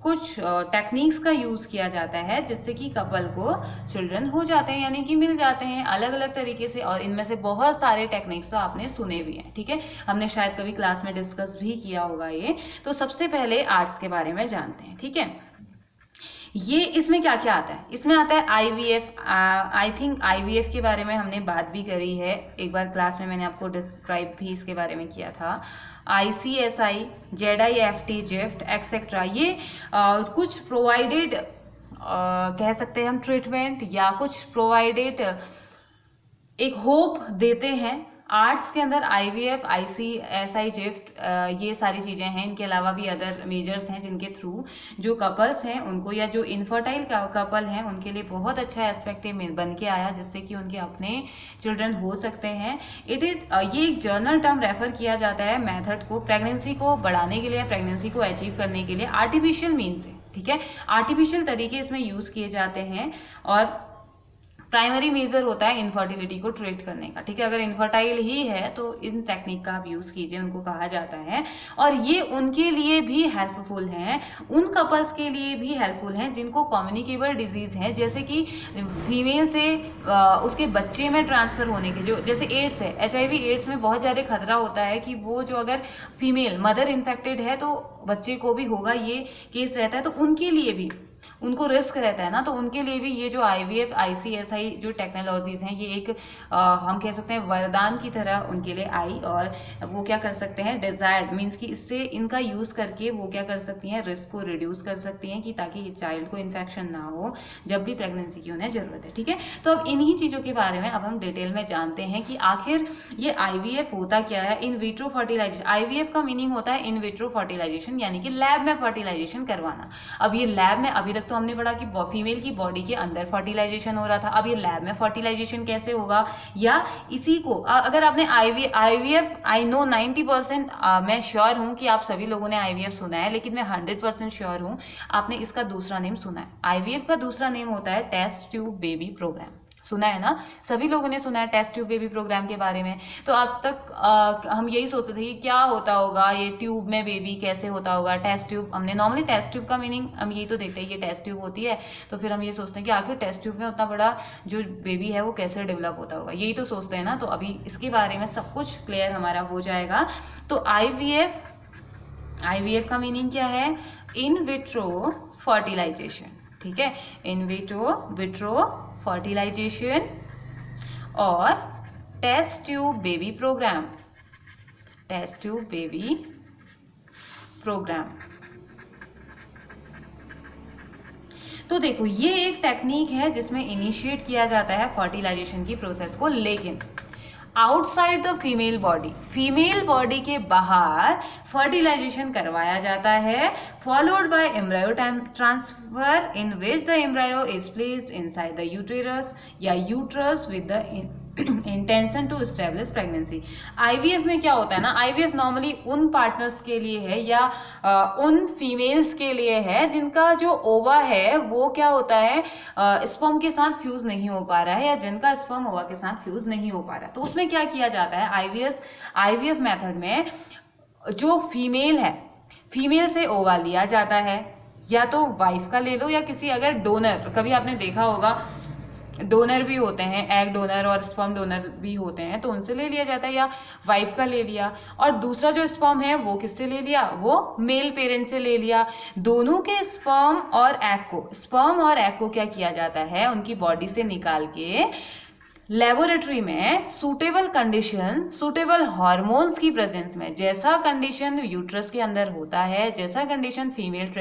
कुछ टेक्निक्स का यूज किया जाता है जिससे कि कपल को चिल्ड्रन हो जाते हैं, यानी कि मिल जाते हैं अलग अलग तरीके से। और इनमें से बहुत सारे टेक्निक्स तो आपने सुने भी हैं, ठीक है, हमने शायद कभी क्लास में डिस्कस भी किया होगा ये। तो सबसे पहले आर्ट्स के बारे में जानते हैं, ठीक है। ये इसमें क्या क्या आता है, इसमें आता है IVF। आई थिंक IVF के बारे में हमने बात भी करी है एक बार क्लास में, मैंने आपको डिस्क्राइब भी इसके बारे में किया था। ICSI, ZIFT, जिफ्ट एक्सेट्रा, ये कुछ प्रोवाइडेड कह सकते हैं हम ट्रीटमेंट या कुछ प्रोवाइडेड एक होप देते हैं। आर्ट्स के अंदर IVF, ICSI, जिफ्ट ये सारी चीज़ें हैं। इनके अलावा भी अदर मेजर्स हैं जिनके थ्रू जो कपल्स हैं उनको, या जो इनफर्टाइल कपल हैं उनके लिए बहुत अच्छा एस्पेक्ट बन के आया, जिससे कि उनके अपने चिल्ड्रन हो सकते हैं। ये एक जर्नल टर्म रेफर किया जाता है मेथड को प्रेगनेंसी को बढ़ाने के लिए, प्रेगनेंसी को अचीव करने के लिए आर्टिफिशियल मीन से, ठीक है, आर्टिफिशियल तरीके इसमें यूज़ किए जाते हैं। और प्राइमरी मेजर होता है इनफर्टिलिटी को ट्रीट करने का, ठीक है। अगर इनफर्टाइल ही है तो इन टेक्निक का आप यूज़ कीजिए, उनको कहा जाता है। और ये उनके लिए भी हेल्पफुल हैं, उन कपल्स के लिए भी हेल्पफुल हैं जिनको कम्युनिकेबल डिजीज़ है, जैसे कि फीमेल से उसके बच्चे में ट्रांसफ़र होने के, जो जैसे एड्स है, HIV एड्स में बहुत ज़्यादा खतरा होता है कि वो जो अगर फीमेल मदर इन्फेक्टेड है तो बच्चे को भी होगा, ये केस रहता है। तो उनके लिए भी उनको रिस्क रहता है ना, तो उनके लिए भी ये जो IVF, ICSI जो टेक्नोलॉजीज़ हैं, ये एक हम कह सकते हैं वरदान की तरह उनके लिए आई। और वो क्या कर सकते हैं, डिजायर्ड मीन्स कि इससे इनका यूज़ करके वो क्या कर सकती हैं, रिस्क को रिड्यूस कर सकती हैं कि ताकि चाइल्ड को इन्फेक्शन ना हो जब भी प्रेगनेंसी की उन्हें ज़रूरत है, ठीक है। तो अब इन्हीं चीज़ों के बारे में अब हम डिटेल में जानते हैं कि आखिर ये IVF होता क्या है। इन विट्रो फर्टिलाइजेशन, IVF का मीनिंग होता है इन विट्रो फर्टिलाइजेशन, यानी कि लैब में फर्टिलाइजेशन करवाना। अब ये लैब में, अभी तक तो हमने पढ़ा कि फीमेल की बॉडी के अंदर फर्टिलाइजेशन हो रहा था, अब ये लैब में फर्टिलाइजेशन कैसे होगा, या इसी को अगर आपने IVF, आई नो 90% मैं श्योर हूं कि आप सभी लोगों ने IVF सुना है, लेकिन मैं 100% श्योर हूं आपने इसका दूसरा नेम सुना है। IVF का दूसरा नेम होता है टेस्ट ट्यूब बेबी प्रोग्राम। सुना है ना, सभी लोगों ने सुना है टेस्ट ट्यूब बेबी प्रोग्राम के बारे में। तो आज तक हम यही सोचते थे कि क्या होता होगा, ये ट्यूब में बेबी कैसे होता होगा, टेस्ट ट्यूब। हमने नॉर्मली टेस्ट ट्यूब का मीनिंग हम यही तो देखते हैं, ये टेस्ट ट्यूब होती है, तो फिर हम ये सोचते हैं कि आखिर टेस्ट ट्यूब में उतना बड़ा जो बेबी है वो कैसे डेवलप होता होगा, यही तो सोचते हैं ना। तो अभी इसके बारे में सब कुछ क्लियर हमारा हो जाएगा। तो IVF का मीनिंग क्या है, इन विट्रो फर्टिलाइजेशन, ठीक है, इन विट्रो फर्टिलाइजेशन और test tube baby programme, test tube baby programme. तो देखो ये एक टेक्निक है जिसमें इनिशिएट किया जाता है फर्टिलाइजेशन की प्रोसेस को, लेकिन आउटसाइड द फीमेल बॉडी के बाहर फर्टिलाइजेशन करवाया जाता है, followed by embryo transfer in which the embryo is placed inside the uterus या uterus with the intention to establish pregnancy. IVF में क्या होता है ना, IVF नॉर्मली उन पार्टनर्स के लिए है या उन फीमेल्स के लिए है जिनका जो ओवा है वो क्या होता है, स्पर्म के साथ फ्यूज नहीं हो पा रहा है, या जिनका स्पर्म ओवा के साथ फ्यूज नहीं हो पा रहा है। तो उसमें क्या किया जाता है, IVF मेथड में जो फीमेल है, फीमेल से ओवा लिया जाता है, या तो वाइफ का ले लो या किसी, अगर डोनर, कभी आपने देखा होगा डोनर भी होते हैं, एग डोनर और स्पर्म डोनर भी होते हैं, तो उनसे ले लिया जाता है, या वाइफ का ले लिया। और दूसरा जो स्पर्म है वो किससे ले लिया, वो मेल पेरेंट से ले लिया। दोनों के स्पर्म और एग को क्या किया जाता है, उनकी बॉडी से निकाल के लेबोरेटरी में सूटेबल हार्मोन्स की प्रेजेंस में, जैसा कंडीशन यूट्रस के अंदर होता है, जैसा कंडीशन फीमेल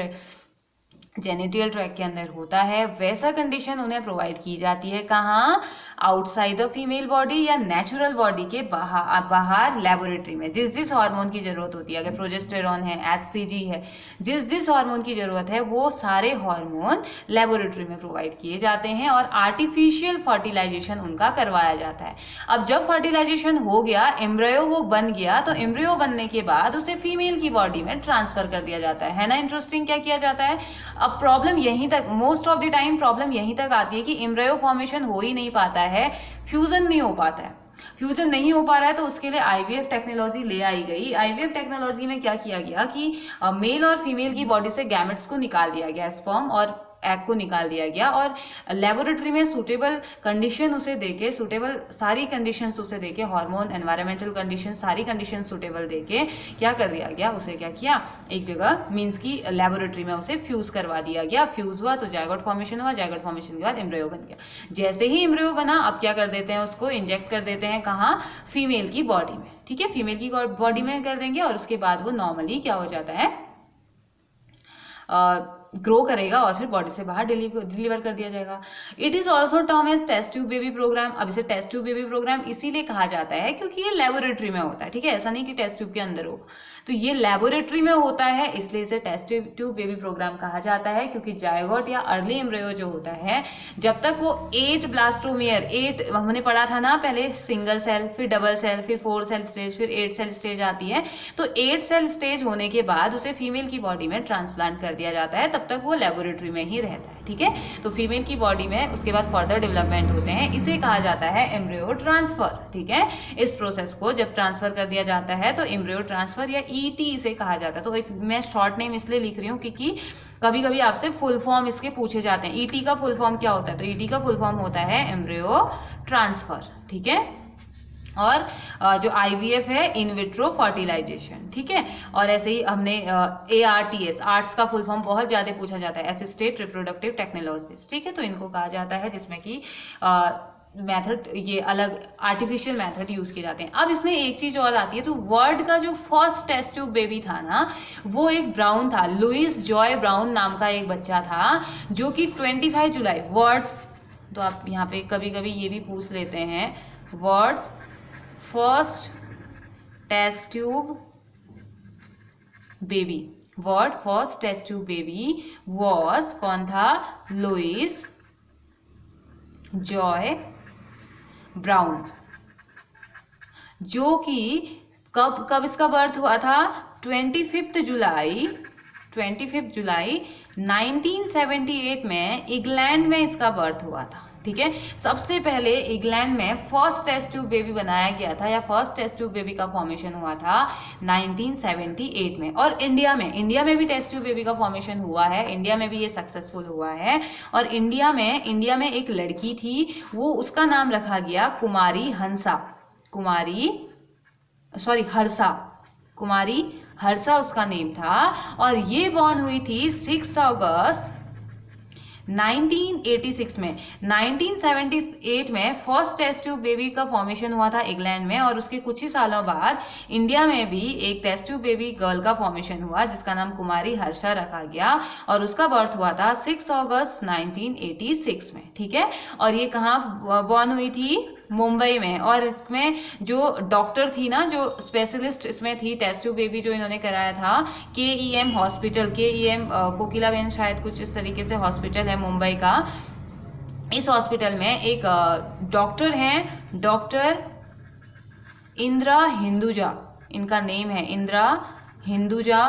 जेनिटल ट्रैक के अंदर होता है, वैसा कंडीशन उन्हें प्रोवाइड की जाती है। कहाँ, आउटसाइड द फीमेल बॉडी या नेचुरल बॉडी के बाहर लेबोरेटरी में। जिस हार्मोन की जरूरत होती है, अगर प्रोजेस्टेरॉन है, HCG है, जिस हार्मोन की जरूरत है वो सारे हार्मोन लेबोरेटरी में प्रोवाइड किए जाते हैं और आर्टिफिशियल फर्टिलाइजेशन उनका करवाया जाता है। अब जब फर्टिलाइजेशन हो गया, एम्ब्रियो वो बन गया, तो एम्ब्रियो बनने के बाद उसे फीमेल की बॉडी में ट्रांसफर कर दिया जाता है ना। इंटरेस्टिंग, क्या किया जाता है, अब प्रॉब्लम यहीं तक, most of the time problem यहीं तक आती है कि एम्ब्रायो फॉर्मेशन हो ही नहीं पाता है, फ्यूजन नहीं हो पाता है। फ्यूजन नहीं हो पा रहा है तो उसके लिए आईवीएफ टेक्नोलॉजी ले आई गई। आईवीएफ टेक्नोलॉजी में क्या किया गया कि मेल और फीमेल की बॉडी से गैमेट्स को निकाल दिया गया, स्पर्म और एग को निकाल दिया गया, और लेबोरेटरी में सूटेबल कंडीशन उसे देके, सूटेबल सारी कंडीशंस उसे देके, हार्मोन, एनवायरमेंटल कंडीशन, सारी कंडीशन सूटेबल देके क्या कर दिया गया, उसे क्या किया, एक जगह मीन्स की लेबोरेटरी में उसे फ्यूज करवा दिया गया। फ्यूज हुआ तो जायगोट फॉर्मेशन हुआ, जायगोट फॉर्मेशन के बाद एम्ब्रियो बन गया। जैसे ही एम्ब्रियो बना, अब क्या कर देते हैं, उसको इंजेक्ट कर देते हैं कहाँ, फीमेल की बॉडी में, ठीक है, फीमेल की बॉडी में कर देंगे, और उसके बाद वो नॉर्मली क्या हो जाता है, ग्रो करेगा और फिर बॉडी से बाहर डिलीवर कर दिया जाएगा। It is also term as test tube baby programme. अब इसे टेस्ट ट्यूब बेबी प्रोग्राम इसीलिए कहा जाता है क्योंकि ये लेबोरेटरी में होता है, ठीक है, ऐसा नहीं कि टेस्ट ट्यूब के अंदर हो, तो ये लेबोरेटरी में होता है, इसलिए इसे टेस्ट ट्यूब बेबी प्रोग्राम कहा जाता है। क्योंकि जायगोट या अर्ली एम्ब्रियो जो होता है, जब तक वो 8 ब्लास्टोमियर, 8 हमने पढ़ा था ना पहले, सिंगल सेल, फिर डबल सेल, फिर 4 सेल स्टेज, फिर 8 सेल स्टेज आती है, तो 8 सेल स्टेज होने के बाद उसे फीमेल की बॉडी में ट्रांसप्लांट कर दिया जाता है, तब तक वो लेबोरेटरी में ही रहता है, ठीक है। तो फीमेल की बॉडी में उसके बाद फर्दर डेवलपमेंट होते हैं, इसे कहा जाता है एम्ब्रियो ट्रांसफर, ठीक है। इस प्रोसेस को जब ट्रांसफर कर दिया जाता है तो एम्ब्रियो ट्रांसफर या ईटी इसे कहा जाता है। तो मैं शॉर्ट नेम इसलिए लिख रही हूँ क्योंकि कभी कभी आपसे फुल फॉर्म इसके पूछे जाते हैं। ईटी का फुल फॉर्म क्या होता है, तो ईटी का फुल फॉर्म होता है एम्ब्रियो ट्रांसफर, ठीक है। और जो आईवीएफ है, इन विट्रो फर्टिलाइजेशन, ठीक है। और ऐसे ही हमने ARTS, आर्ट्स का फुल फॉर्म बहुत ज़्यादा पूछा जाता है, असिस्टेड रिप्रोडक्टिव टेक्नोलॉजीज, ठीक है। तो इनको कहा जाता है जिसमें कि मेथड, ये अलग आर्टिफिशियल मेथड यूज किए जाते हैं। अब इसमें एक चीज और आती है, तो वर्ल्ड का जो फर्स्ट टेस्ट ट्यूब बेबी था ना, वो एक ब्राउन था, लुइस जॉय ब्राउन नाम का एक बच्चा था, जो कि 25 जुलाई वर्ड्स, तो आप यहाँ पे कभी कभी ये भी पूछ लेते हैं, world's first test tube baby, world first test tube baby was, कौन था, लुइस जॉय ब्राउन, जो कि कब इसका बर्थ हुआ था, 25 जुलाई 1978 में इंग्लैंड में इसका बर्थ हुआ था, ठीक है। सबसे पहले इंग्लैंड में फर्स्ट टेस्ट ट्यूब बेबी बनाया गया था, या फर्स्ट टेस्ट ट्यूब बेबी का फॉर्मेशन हुआ था 1978 में। और इंडिया में भी टेस्ट ट्यूब बेबी का फॉर्मेशन हुआ है, इंडिया में भी ये सक्सेसफुल हुआ है। और इंडिया में एक लड़की थी, वो उसका नाम रखा गया कुमारी हर्षा उसका नेम था, और ये बॉर्न हुई थी 6 अगस्त 1986 में। 1978 में फर्स्ट टेस्ट ट्यूब बेबी का फॉर्मेशन हुआ था इंग्लैंड में, और उसके कुछ ही सालों बाद इंडिया में भी एक टेस्ट ट्यूब बेबी गर्ल का फॉर्मेशन हुआ, जिसका नाम कुमारी हर्षा रखा गया, और उसका बर्थ हुआ था 6 अगस्त 1986 में, ठीक है। और ये कहाँ बॉर्न हुई थी, मुंबई में। और इसमें जो डॉक्टर थी ना, जो स्पेशलिस्ट इसमें थी टेस्ट ट्यूब बेबी जो इन्होंने कराया था, KEM हॉस्पिटल, KEM कोकिलाबेन शायद कुछ इस तरीके से हॉस्पिटल है मुंबई का। इस हॉस्पिटल में एक डॉक्टर हैं, डॉक्टर इंदिरा हिंदुजा, इनका नेम है इंदिरा हिंदुजा,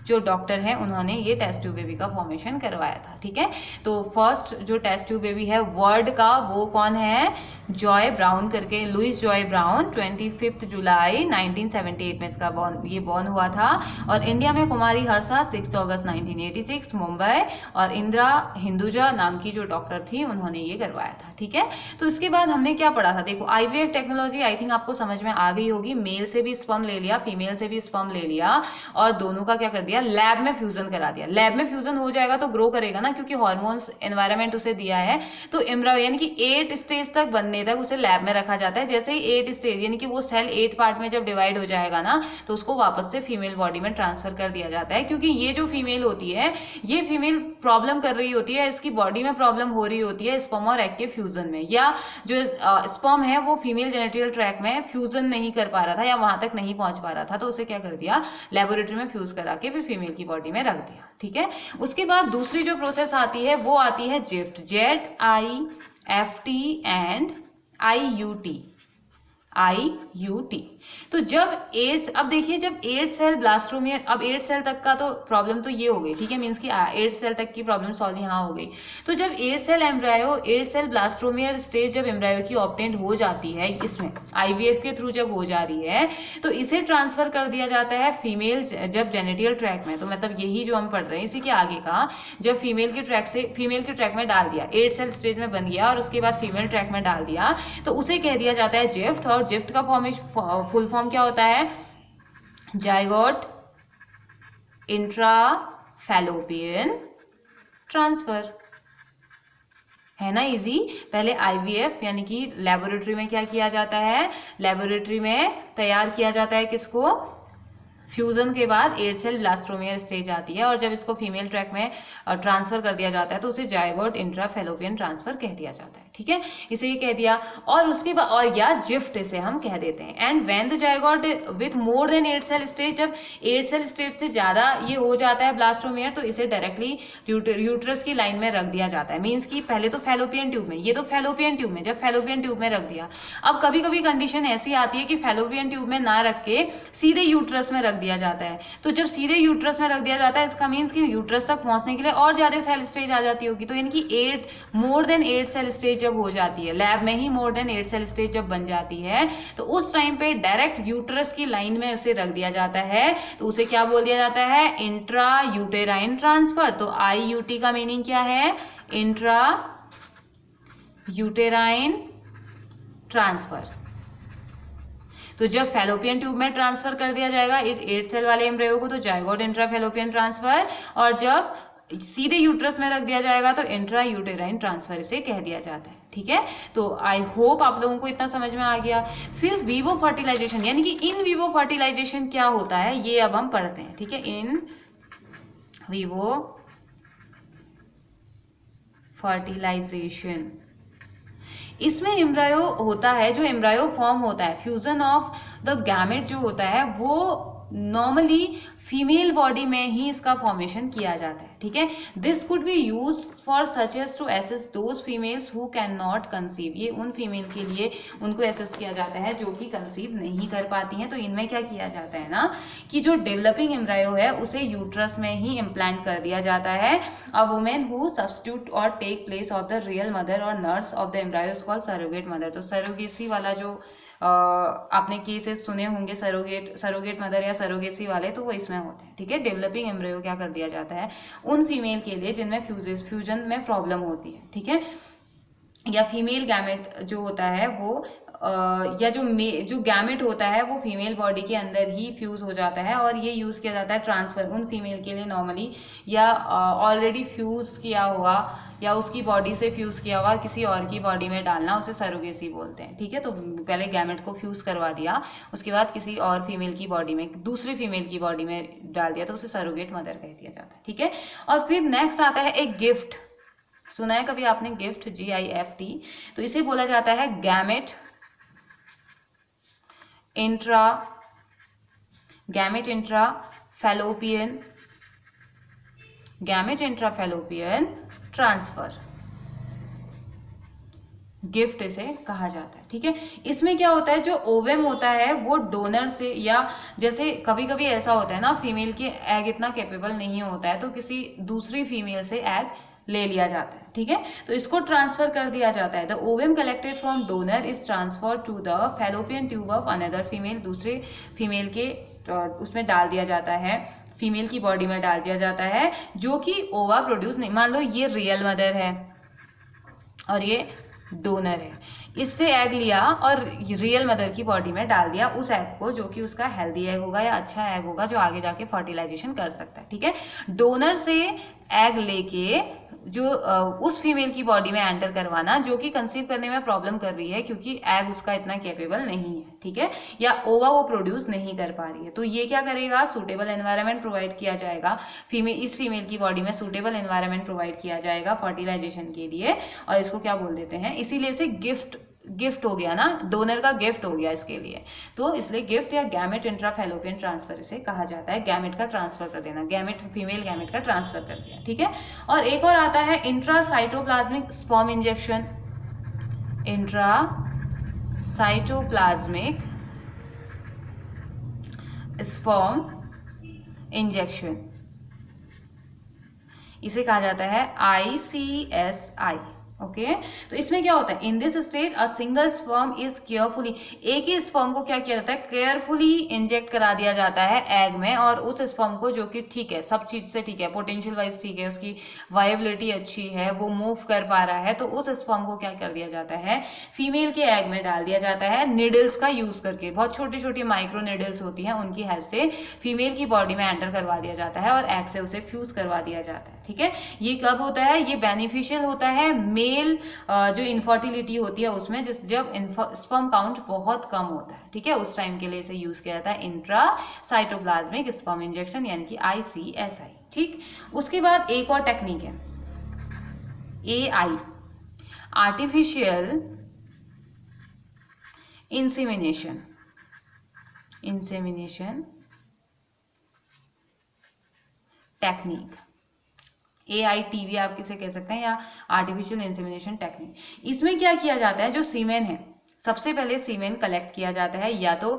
जो डॉक्टर है, उन्होंने ये टेस्ट ट्यूब बेबी का फॉर्मेशन करवाया था, ठीक है। तो फर्स्ट जो टेस्ट ट्यूब बेबी है वर्ल्ड का, वो कौन है, जॉय ब्राउन करके, लुइस जॉय ब्राउन, 25 जुलाई 1978 में इसका बॉर्न हुआ था। और इंडिया में कुमारी हर्षा 6 अगस्त 1986 मुंबई, और इंदिरा हिंदुजा नाम की जो डॉक्टर थी, उन्होंने ये करवाया था, ठीक है। तो इसके बाद हमने क्या पढ़ा था, देखो आईवीएफ टेक्नोलॉजी आई थिंक आपको समझ में आ गई होगी। मेल से भी स्पर्म ले लिया, फीमेल से भी स्पर्म ले लिया, और दोनों का क्या कर दिया, लैब में फ्यूजन करा दिया। लैब में फ्यूजन हो जाएगा तो ग्रो करेगा ना, क्योंकि हार्मोन्स एनवायरनमेंट उसे दिया है। तो एम्ब्रियो यानी कि 8 स्टेज तक बनने तक उसे लैब में रखा जाता है। जैसे ही 8 स्टेज यानी कि वो सेल 8 पार्ट में जब डिवाइड हो जाएगा ना, तो उसको वापस से फीमेल बॉडी में ट्रांसफर कर दिया जाता है। क्योंकि ये जो फीमेल होती है, ये फीमेल प्रॉब्लम कर रही होती है, इसकी बॉडी में प्रॉब्लम हो रही होती है स्पर्म और एग के फ्यूजन में, या जो स्पर्म है वो फीमेल जेनिटल ट्रैक में फ्यूजन नहीं कर पा रहा था, या वहां तक नहीं पहुंच पा रहा था, तो उसे क्या कर दिया, लेबोरेटरी में फ्यूज करा के फिर फीमेल की बॉडी में रख दिया, ठीक है। उसके बाद दूसरी जो प्रोसेस आती है वो आती है जिफ्ट, ZIFT एंड IUT। तो जब 8, अब देखिए जब 8 सेल ब्लास्टोमियर, अब 8 सेल तक का तो प्रॉब्लम तो ये हो गई, ठीक है, मीन्स कि 8 सेल तक की प्रॉब्लम सॉल्व यहाँ हो गई। तो जब 8 cell embryo, 8 cell blastomere stage जब एम्ब्रायो की ऑब्टेंड हो जाती है, इसमें आईवीएफ के थ्रू जब हो जा रही है, तो इसे ट्रांसफर कर दिया जाता है फीमेल जब जेनिटल ट्रैक में, तो मतलब यही जो हम पढ़ रहे हैं इसी के आगे का, जब फीमेल के ट्रैक में डाल दिया, 8 सेल स्टेज में बन गया और उसके बाद फीमेल ट्रैक में डाल दिया, तो उसे कह दिया जाता है जिफ्ट। और जिफ्ट का फुल फॉर्म क्या होता है? Zygote intrafallopian transfer. है ना इजी। पहले आईवीएफ यानी कि लेबोरेटरी में क्या किया जाता है? लेबोरेटरी में तैयार किया जाता है किसको? फ्यूजन के बाद 8 सेल ब्लास्टोमियर स्टेज आती है और जब इसको फीमेल ट्रैक में ट्रांसफर कर दिया जाता है तो उसे जाइगोट इंट्राफैलोपियन ट्रांसफर कह दिया जाता है, ठीक है, इसे ये कह दिया। और उसके बाद, और या जिफ्ट इसे हम कह देते हैं। And when the zygote with more than 8 cell stage, जब 8 सेल स्टेज से ज्यादा ये हो जाता है ब्लास्टोमियर, तो इसे डायरेक्टली यूट्रस की लाइन में रख दिया जाता है। मीन्स कि पहले तो फैलोपियन ट्यूब में, ये तो फैलोपियन ट्यूब में, जब फैलोपियन ट्यूब में रख दिया। अब कभी कभी कंडीशन ऐसी आती है कि फैलोपियन ट्यूब में ना रख के सीधे यूट्रस में रख दिया जाता है। तो जब सीधे यूट्रस में रख दिया जाता है, इसका मीन्स कि यूट्रस तक पहुंचने के लिए और ज्यादा सेल स्टेज आ जाती होगी। तो इनकी मोर देन 8 सेल स्टेज जब हो जाती है, लैब में ही मोर देन 8 सेल स्टेज जब बन जाती है, तो उस टाइम पे डायरेक्ट यूट्रस की लाइन में उसे रख दिया जाता है। तो उसे क्या बोल दिया जाता है? Intra uterine transfer. तो IUT का मीनिंग क्या है? Intra uterine transfer. तो जब फैलोपियन ट्यूब में ट्रांसफर कर दिया जाएगा 8 सेल वाले एम्ब्रियो को, तो जाइगोट इंट्राफैलोपियन ट्रांसफर। और जब सीधे यूट्रस में रख दिया जाएगा तो इंट्रा यूटेराइन ट्रांसफर इसे कह दिया जाता है, ठीक है। तो आई होप आप लोगों को इतना समझ में आ गया। फिर वीवो फर्टिलाइजेशन यानी कि इन वीवो फर्टिलाइजेशन क्या होता है, ये अब हम पढ़ते हैं, ठीक है। इन वीवो फर्टिलाइजेशन, इसमें एम्ब्रायो होता है, जो एम्ब्रायो फॉर्म होता है, फ्यूजन ऑफ द गैमेट जो होता है, वो नॉर्मली फीमेल बॉडी में ही इसका फॉर्मेशन किया जाता है, ठीक है। This could be use for such as to assess those females who can not conceive. ये उन फीमेल के लिए उनको एसेस किया जाता है जो कि कंसीव नहीं कर पाती हैं। तो इनमें क्या किया जाता है ना, कि जो डेवलपिंग एम्ब्रायो है उसे यूट्रस में ही इम्प्लांट कर दिया जाता है। अ वुमेन हु सब्स्टिट्यूट और take place of the real mother और nurse of the embryo is called surrogate mother. तो सरोगेसी वाला जो आपने केसेस सुने होंगे सरोगेट मदर या सरोगेसी वाले, तो वो इसमें होते हैं, ठीक है। डेवलपिंग एम्ब्रियो क्या कर दिया जाता है उन फीमेल के लिए जिनमें फ्यूजन में प्रॉब्लम होती है, ठीक है, या फीमेल गैमेट जो होता है वो या जो गैमेट होता है वो फीमेल बॉडी के अंदर ही फ्यूज हो जाता है और ये यूज किया जाता है ट्रांसफर उन फीमेल के लिए नॉर्मली, या ऑलरेडी फ्यूज किया हुआ या उसकी बॉडी से फ्यूज किया हुआ किसी और की बॉडी में डालना, उसे सरोगेसी बोलते हैं, ठीक है। तो पहले गैमेट को फ्यूज करवा दिया, उसके बाद किसी और फीमेल की बॉडी में, दूसरी फीमेल की बॉडी में डाल दिया, तो उसे सरोगेट मदर कह दिया जाता है, ठीक है। और फिर नेक्स्ट आता है एक गिफ्ट। सुना है कभी आपने गिफ्ट? GIFT। तो इसे बोला जाता है गैमेट इंट्राफैलोपियन ट्रांसफर, गिफ्ट इसे कहा जाता है, ठीक है। इसमें क्या होता है, जो ओवम होता है वो डोनर से, या जैसे कभी कभी ऐसा होता है ना, फीमेल के एग इतना कैपेबल नहीं होता है तो किसी दूसरी फीमेल से एग ले लिया जाता है, ठीक है। तो इसको ट्रांसफर कर दिया जाता है। The ovum collected from donor is transfer to the fallopian tube of another female. दूसरे फीमेल के उसमें डाल दिया जाता है, फीमेल की बॉडी में डाल दिया जाता है, जो कि ओवा प्रोड्यूस नहीं। मान लो ये रियल मदर है और ये डोनर है, इससे एग लिया और रियल मदर की बॉडी में डाल दिया उस एग को, जो कि उसका हेल्दी एग होगा या अच्छा एग होगा जो आगे जाके फर्टिलाइजेशन कर सकता है, ठीक है। डोनर से एग लेके जो उस फीमेल की बॉडी में एंटर करवाना जो कि कंसीव करने में प्रॉब्लम कर रही है क्योंकि एग उसका इतना कैपेबल नहीं है, ठीक है, या ओवा वो प्रोड्यूस नहीं कर पा रही है। तो ये क्या करेगा, सूटेबल एनवायरनमेंट प्रोवाइड किया जाएगा इस फीमेल की बॉडी में सूटेबल एनवायरनमेंट प्रोवाइड किया जाएगा फर्टिलाइजेशन के लिए, और इसको क्या बोल देते हैं, इसीलिए इसे गिफ्ट हो गया ना, डोनर का गिफ्ट हो गया इसके लिए। तो इसलिए गिफ्ट या गैमेट इंट्राफैलोपियन ट्रांसफर इसे कहा जाता है। गैमेट का ट्रांसफर कर देना, फीमेल गैमेट का ट्रांसफर कर दिया, ठीक है। और एक और आता है intracytoplasmic sperm injection. Intracytoplasmic sperm injection, इसे कहा जाता है ICSI। ओके तो इसमें क्या होता है, in this stage a single sperm is carefully, एक ही स्पर्म को क्या किया जाता है, केयरफुली इंजेक्ट करा दिया जाता है एग में, और उस स्पर्म को जो कि ठीक है, सब चीज से ठीक है, पोटेंशियल वाइज ठीक है, उसकी वायबिलिटी अच्छी है, वो मूव कर पा रहा है, तो उस स्पर्म को क्या कर दिया जाता है, फीमेल के एग में डाल दिया जाता है निडल्स का यूज करके। बहुत छोटी छोटी माइक्रो निडल्स होती हैं, उनकी हेल्प से फीमेल की बॉडी में एंटर करवा दिया जाता है और एग से उसे फ्यूज करवा दिया जाता है। ठीक है, ये कब होता है, ये बेनिफिशियल होता है मेल जो इनफर्टिलिटी होती है उसमें, जब स्पर्म काउंट बहुत कम होता है। ठीक है, उस टाइम के लिए इसे यूज किया जाता है इंट्रा साइटोप्लाज्मिक स्पर्म इंजेक्शन यानी कि ICSI। ठीक, उसके बाद एक और टेक्निक है AI, artificial insemination. Insemination technique, AITV आप किसे कह सकते हैं, या आर्टिफिशियल इंसेमिनेशन टेक्निक। इसमें क्या किया जाता है, जो सीमेन है, सबसे पहले सीमेन कलेक्ट किया जाता है या तो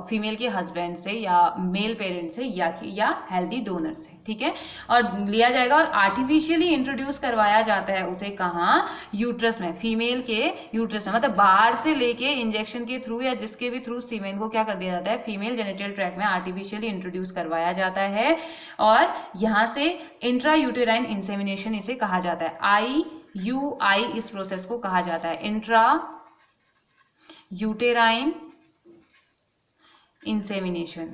फीमेल के हस्बैंड से या मेल पेरेंट से या हेल्दी डोनर से। ठीक है, और लिया जाएगा और आर्टिफिशियली इंट्रोड्यूस करवाया जाता है उसे, कहाँ, यूट्रस में, फीमेल के यूट्रस में, मतलब बाहर से लेके इंजेक्शन के थ्रू या जिसके भी थ्रू सीमेन को क्या कर दिया जाता है, फीमेल जेनिटल ट्रैक्ट में आर्टिफिशियली इंट्रोड्यूस करवाया जाता है, और यहाँ से इंट्रा यूटेराइन इंसेमिनेशन इसे कहा जाता है। IUI इस प्रोसेस को कहा जाता है, इंट्रा यूटेराइन इंसेमिनेशन।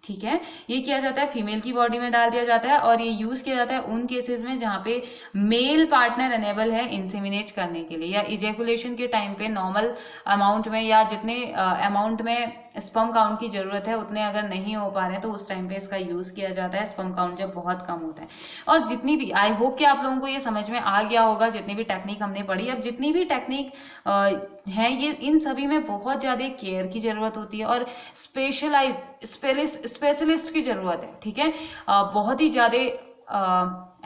ठीक है, ये किया जाता है, फीमेल की बॉडी में डाल दिया जाता है, और ये यूज किया जाता है उन केसेस में जहां पे मेल पार्टनर अनेबल है इंसेमिनेट करने के लिए, या इजेकुलेशन के टाइम पे नॉर्मल अमाउंट में या जितने अमाउंट में स्पर्म काउंट की जरूरत है उतने अगर नहीं हो पा रहे हैं तो उस टाइम पे इसका यूज किया जाता है, स्पर्म काउंट जब बहुत कम होता है। और जितनी भी, आई होप कि आप लोगों को ये समझ में आ गया होगा जितनी भी टेक्निक हमने पढ़ी। अब जितनी भी टेक्निक है, ये इन सभी में बहुत ज़्यादा केयर की ज़रूरत होती है और स्पेशलिस्ट की ज़रूरत है। ठीक है, बहुत ही ज़्यादा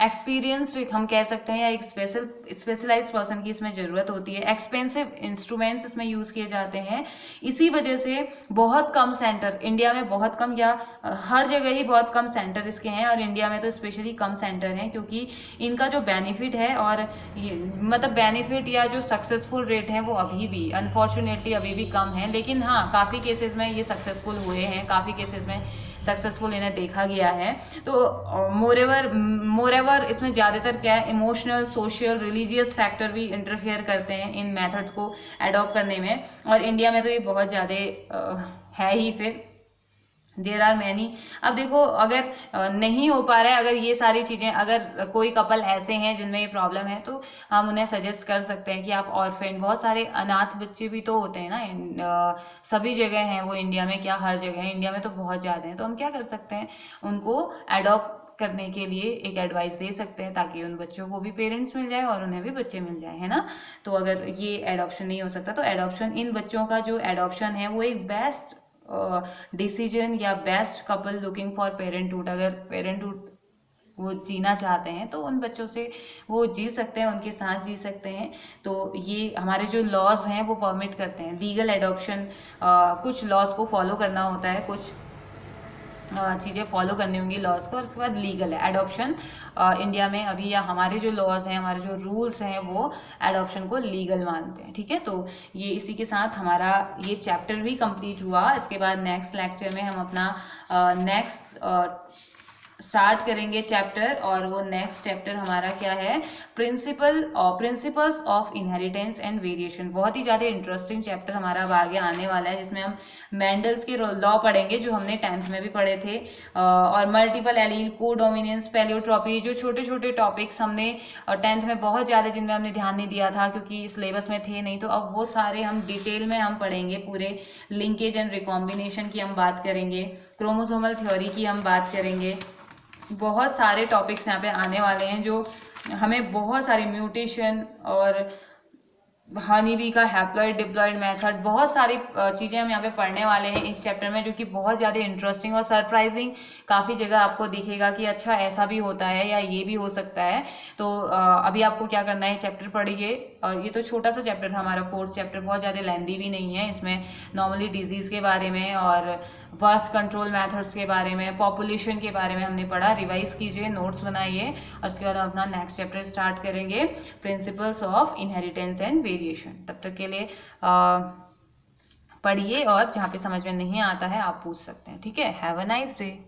एक्सपीरियंस्ड हम कह सकते हैं, या एक स्पेशलाइज्ड पर्सन की इसमें ज़रूरत होती है। एक्सपेंसिव इंस्ट्रूमेंट्स इसमें यूज़ किए जाते हैं, इसी वजह से बहुत कम सेंटर, इंडिया में बहुत कम, या हर जगह ही बहुत कम सेंटर इसके हैं, और इंडिया में तो स्पेशली कम सेंटर हैं, क्योंकि इनका जो बेनिफिट है और मतलब बेनिफिट या जो सक्सेसफुल रेट है वो अभी भी अनफॉर्चुनेटली अभी भी कम है। लेकिन हाँ, काफ़ी केसेस में ये सक्सेसफुल हुए हैं, काफ़ी केसेस में सक्सेसफुल इन्हें देखा गया है। तो मोरेवर इसमें ज़्यादातर क्या है, इमोशनल, सोशल, रिलीजियस फैक्टर भी इंटरफेयर करते हैं इन मेथड्स को एडॉप्ट करने में, और इंडिया में तो ये बहुत ज़्यादा है ही। फिर देयर आर मैनी, अब देखो अगर नहीं हो पा रहा है, अगर ये सारी चीज़ें, अगर कोई कपल ऐसे हैं जिनमें ये प्रॉब्लम है, तो हम उन्हें सजेस्ट कर सकते हैं कि आप ऑर्फेन, बहुत सारे अनाथ बच्चे भी तो होते हैं ना, सभी जगह हैं वो, इंडिया में क्या हर जगह है, इंडिया में तो बहुत ज़्यादा हैं, तो हम क्या कर सकते हैं, उनको एडॉप्ट करने के लिए एक एडवाइस दे सकते हैं, ताकि उन बच्चों को भी पेरेंट्स मिल जाए और उन्हें भी बच्चे मिल जाए, है ना। तो अगर ये एडॉप्शन नहीं हो सकता तो एडॉप्शन, इन बच्चों का जो एडॉप्शन है वो एक बेस्ट डिसीजन या best couple looking for parenthood, अगर पेरेंटहुड वो जीना चाहते हैं तो उन बच्चों से वो जी सकते हैं, उनके साथ जी सकते हैं। तो ये हमारे जो लॉज हैं वो परमिट करते हैं लीगल एडॉप्शन। कुछ लॉज को फॉलो करना होता है, कुछ चीज़ें फॉलो करनी होंगी लॉज को, और उसके बाद लीगल है एडॉप्शन। इंडिया में अभी, या हमारे जो लॉज हैं, हमारे जो रूल्स हैं, वो एडॉप्शन को लीगल मानते हैं। ठीक है, तो ये इसी के साथ हमारा ये चैप्टर भी कंप्लीट हुआ। इसके बाद नेक्स्ट लेक्चर में हम अपना नेक्स्ट स्टार्ट करेंगे चैप्टर, और वो नेक्स्ट चैप्टर हमारा क्या है, principles of inheritance and variation. बहुत ही ज़्यादा इंटरेस्टिंग चैप्टर हमारा अब आगे आने वाला है, जिसमें हम मेंडल्स के लॉ पढ़ेंगे, जो हमने 10th में भी पढ़े थे, और मल्टीपल एलील, कोडोमिनेंस, पैलियोट्रॉपी, जो छोटे छोटे टॉपिक्स हमने 10th में बहुत ज़्यादा, जिनमें हमने ध्यान नहीं दिया था क्योंकि सिलेबस में थे नहीं, तो अब वो सारे हम डिटेल में हम पढ़ेंगे। पूरे लिंकेज एंड रिकॉम्बिनेशन की हम बात करेंगे, क्रोमोसोमल थ्योरी की हम बात करेंगे। बहुत सारे टॉपिक्स यहाँ पे आने वाले हैं जो हमें बहुत सारे म्यूटेशन और हनी बी का हैप्लॉइड डिप्लॉइड मेथड, बहुत सारी चीज़ें हम यहाँ पे पढ़ने वाले हैं इस चैप्टर में, जो कि बहुत ज़्यादा इंटरेस्टिंग और सरप्राइजिंग काफ़ी जगह आपको दिखेगा कि अच्छा ऐसा भी होता है या ये भी हो सकता है। तो अभी आपको क्या करना है, चैप्टर पढ़िए। ये तो छोटा सा चैप्टर था हमारा, 4th चैप्टर, बहुत ज़्यादा लेंदी भी नहीं है। इसमें नॉर्मली डिजीज़ के बारे में और बर्थ कंट्रोल मेथड्स के बारे में, पॉपुलेशन के बारे में हमने पढ़ा। रिवाइज कीजिए, नोट्स बनाइए, और उसके बाद हम अपना नेक्स्ट चैप्टर स्टार्ट करेंगे, principles of inheritance and variation. तब तक के लिए पढ़िए, और जहाँ पे समझ में नहीं आता है आप पूछ सकते हैं। ठीक है, हैव अ नाइस डे।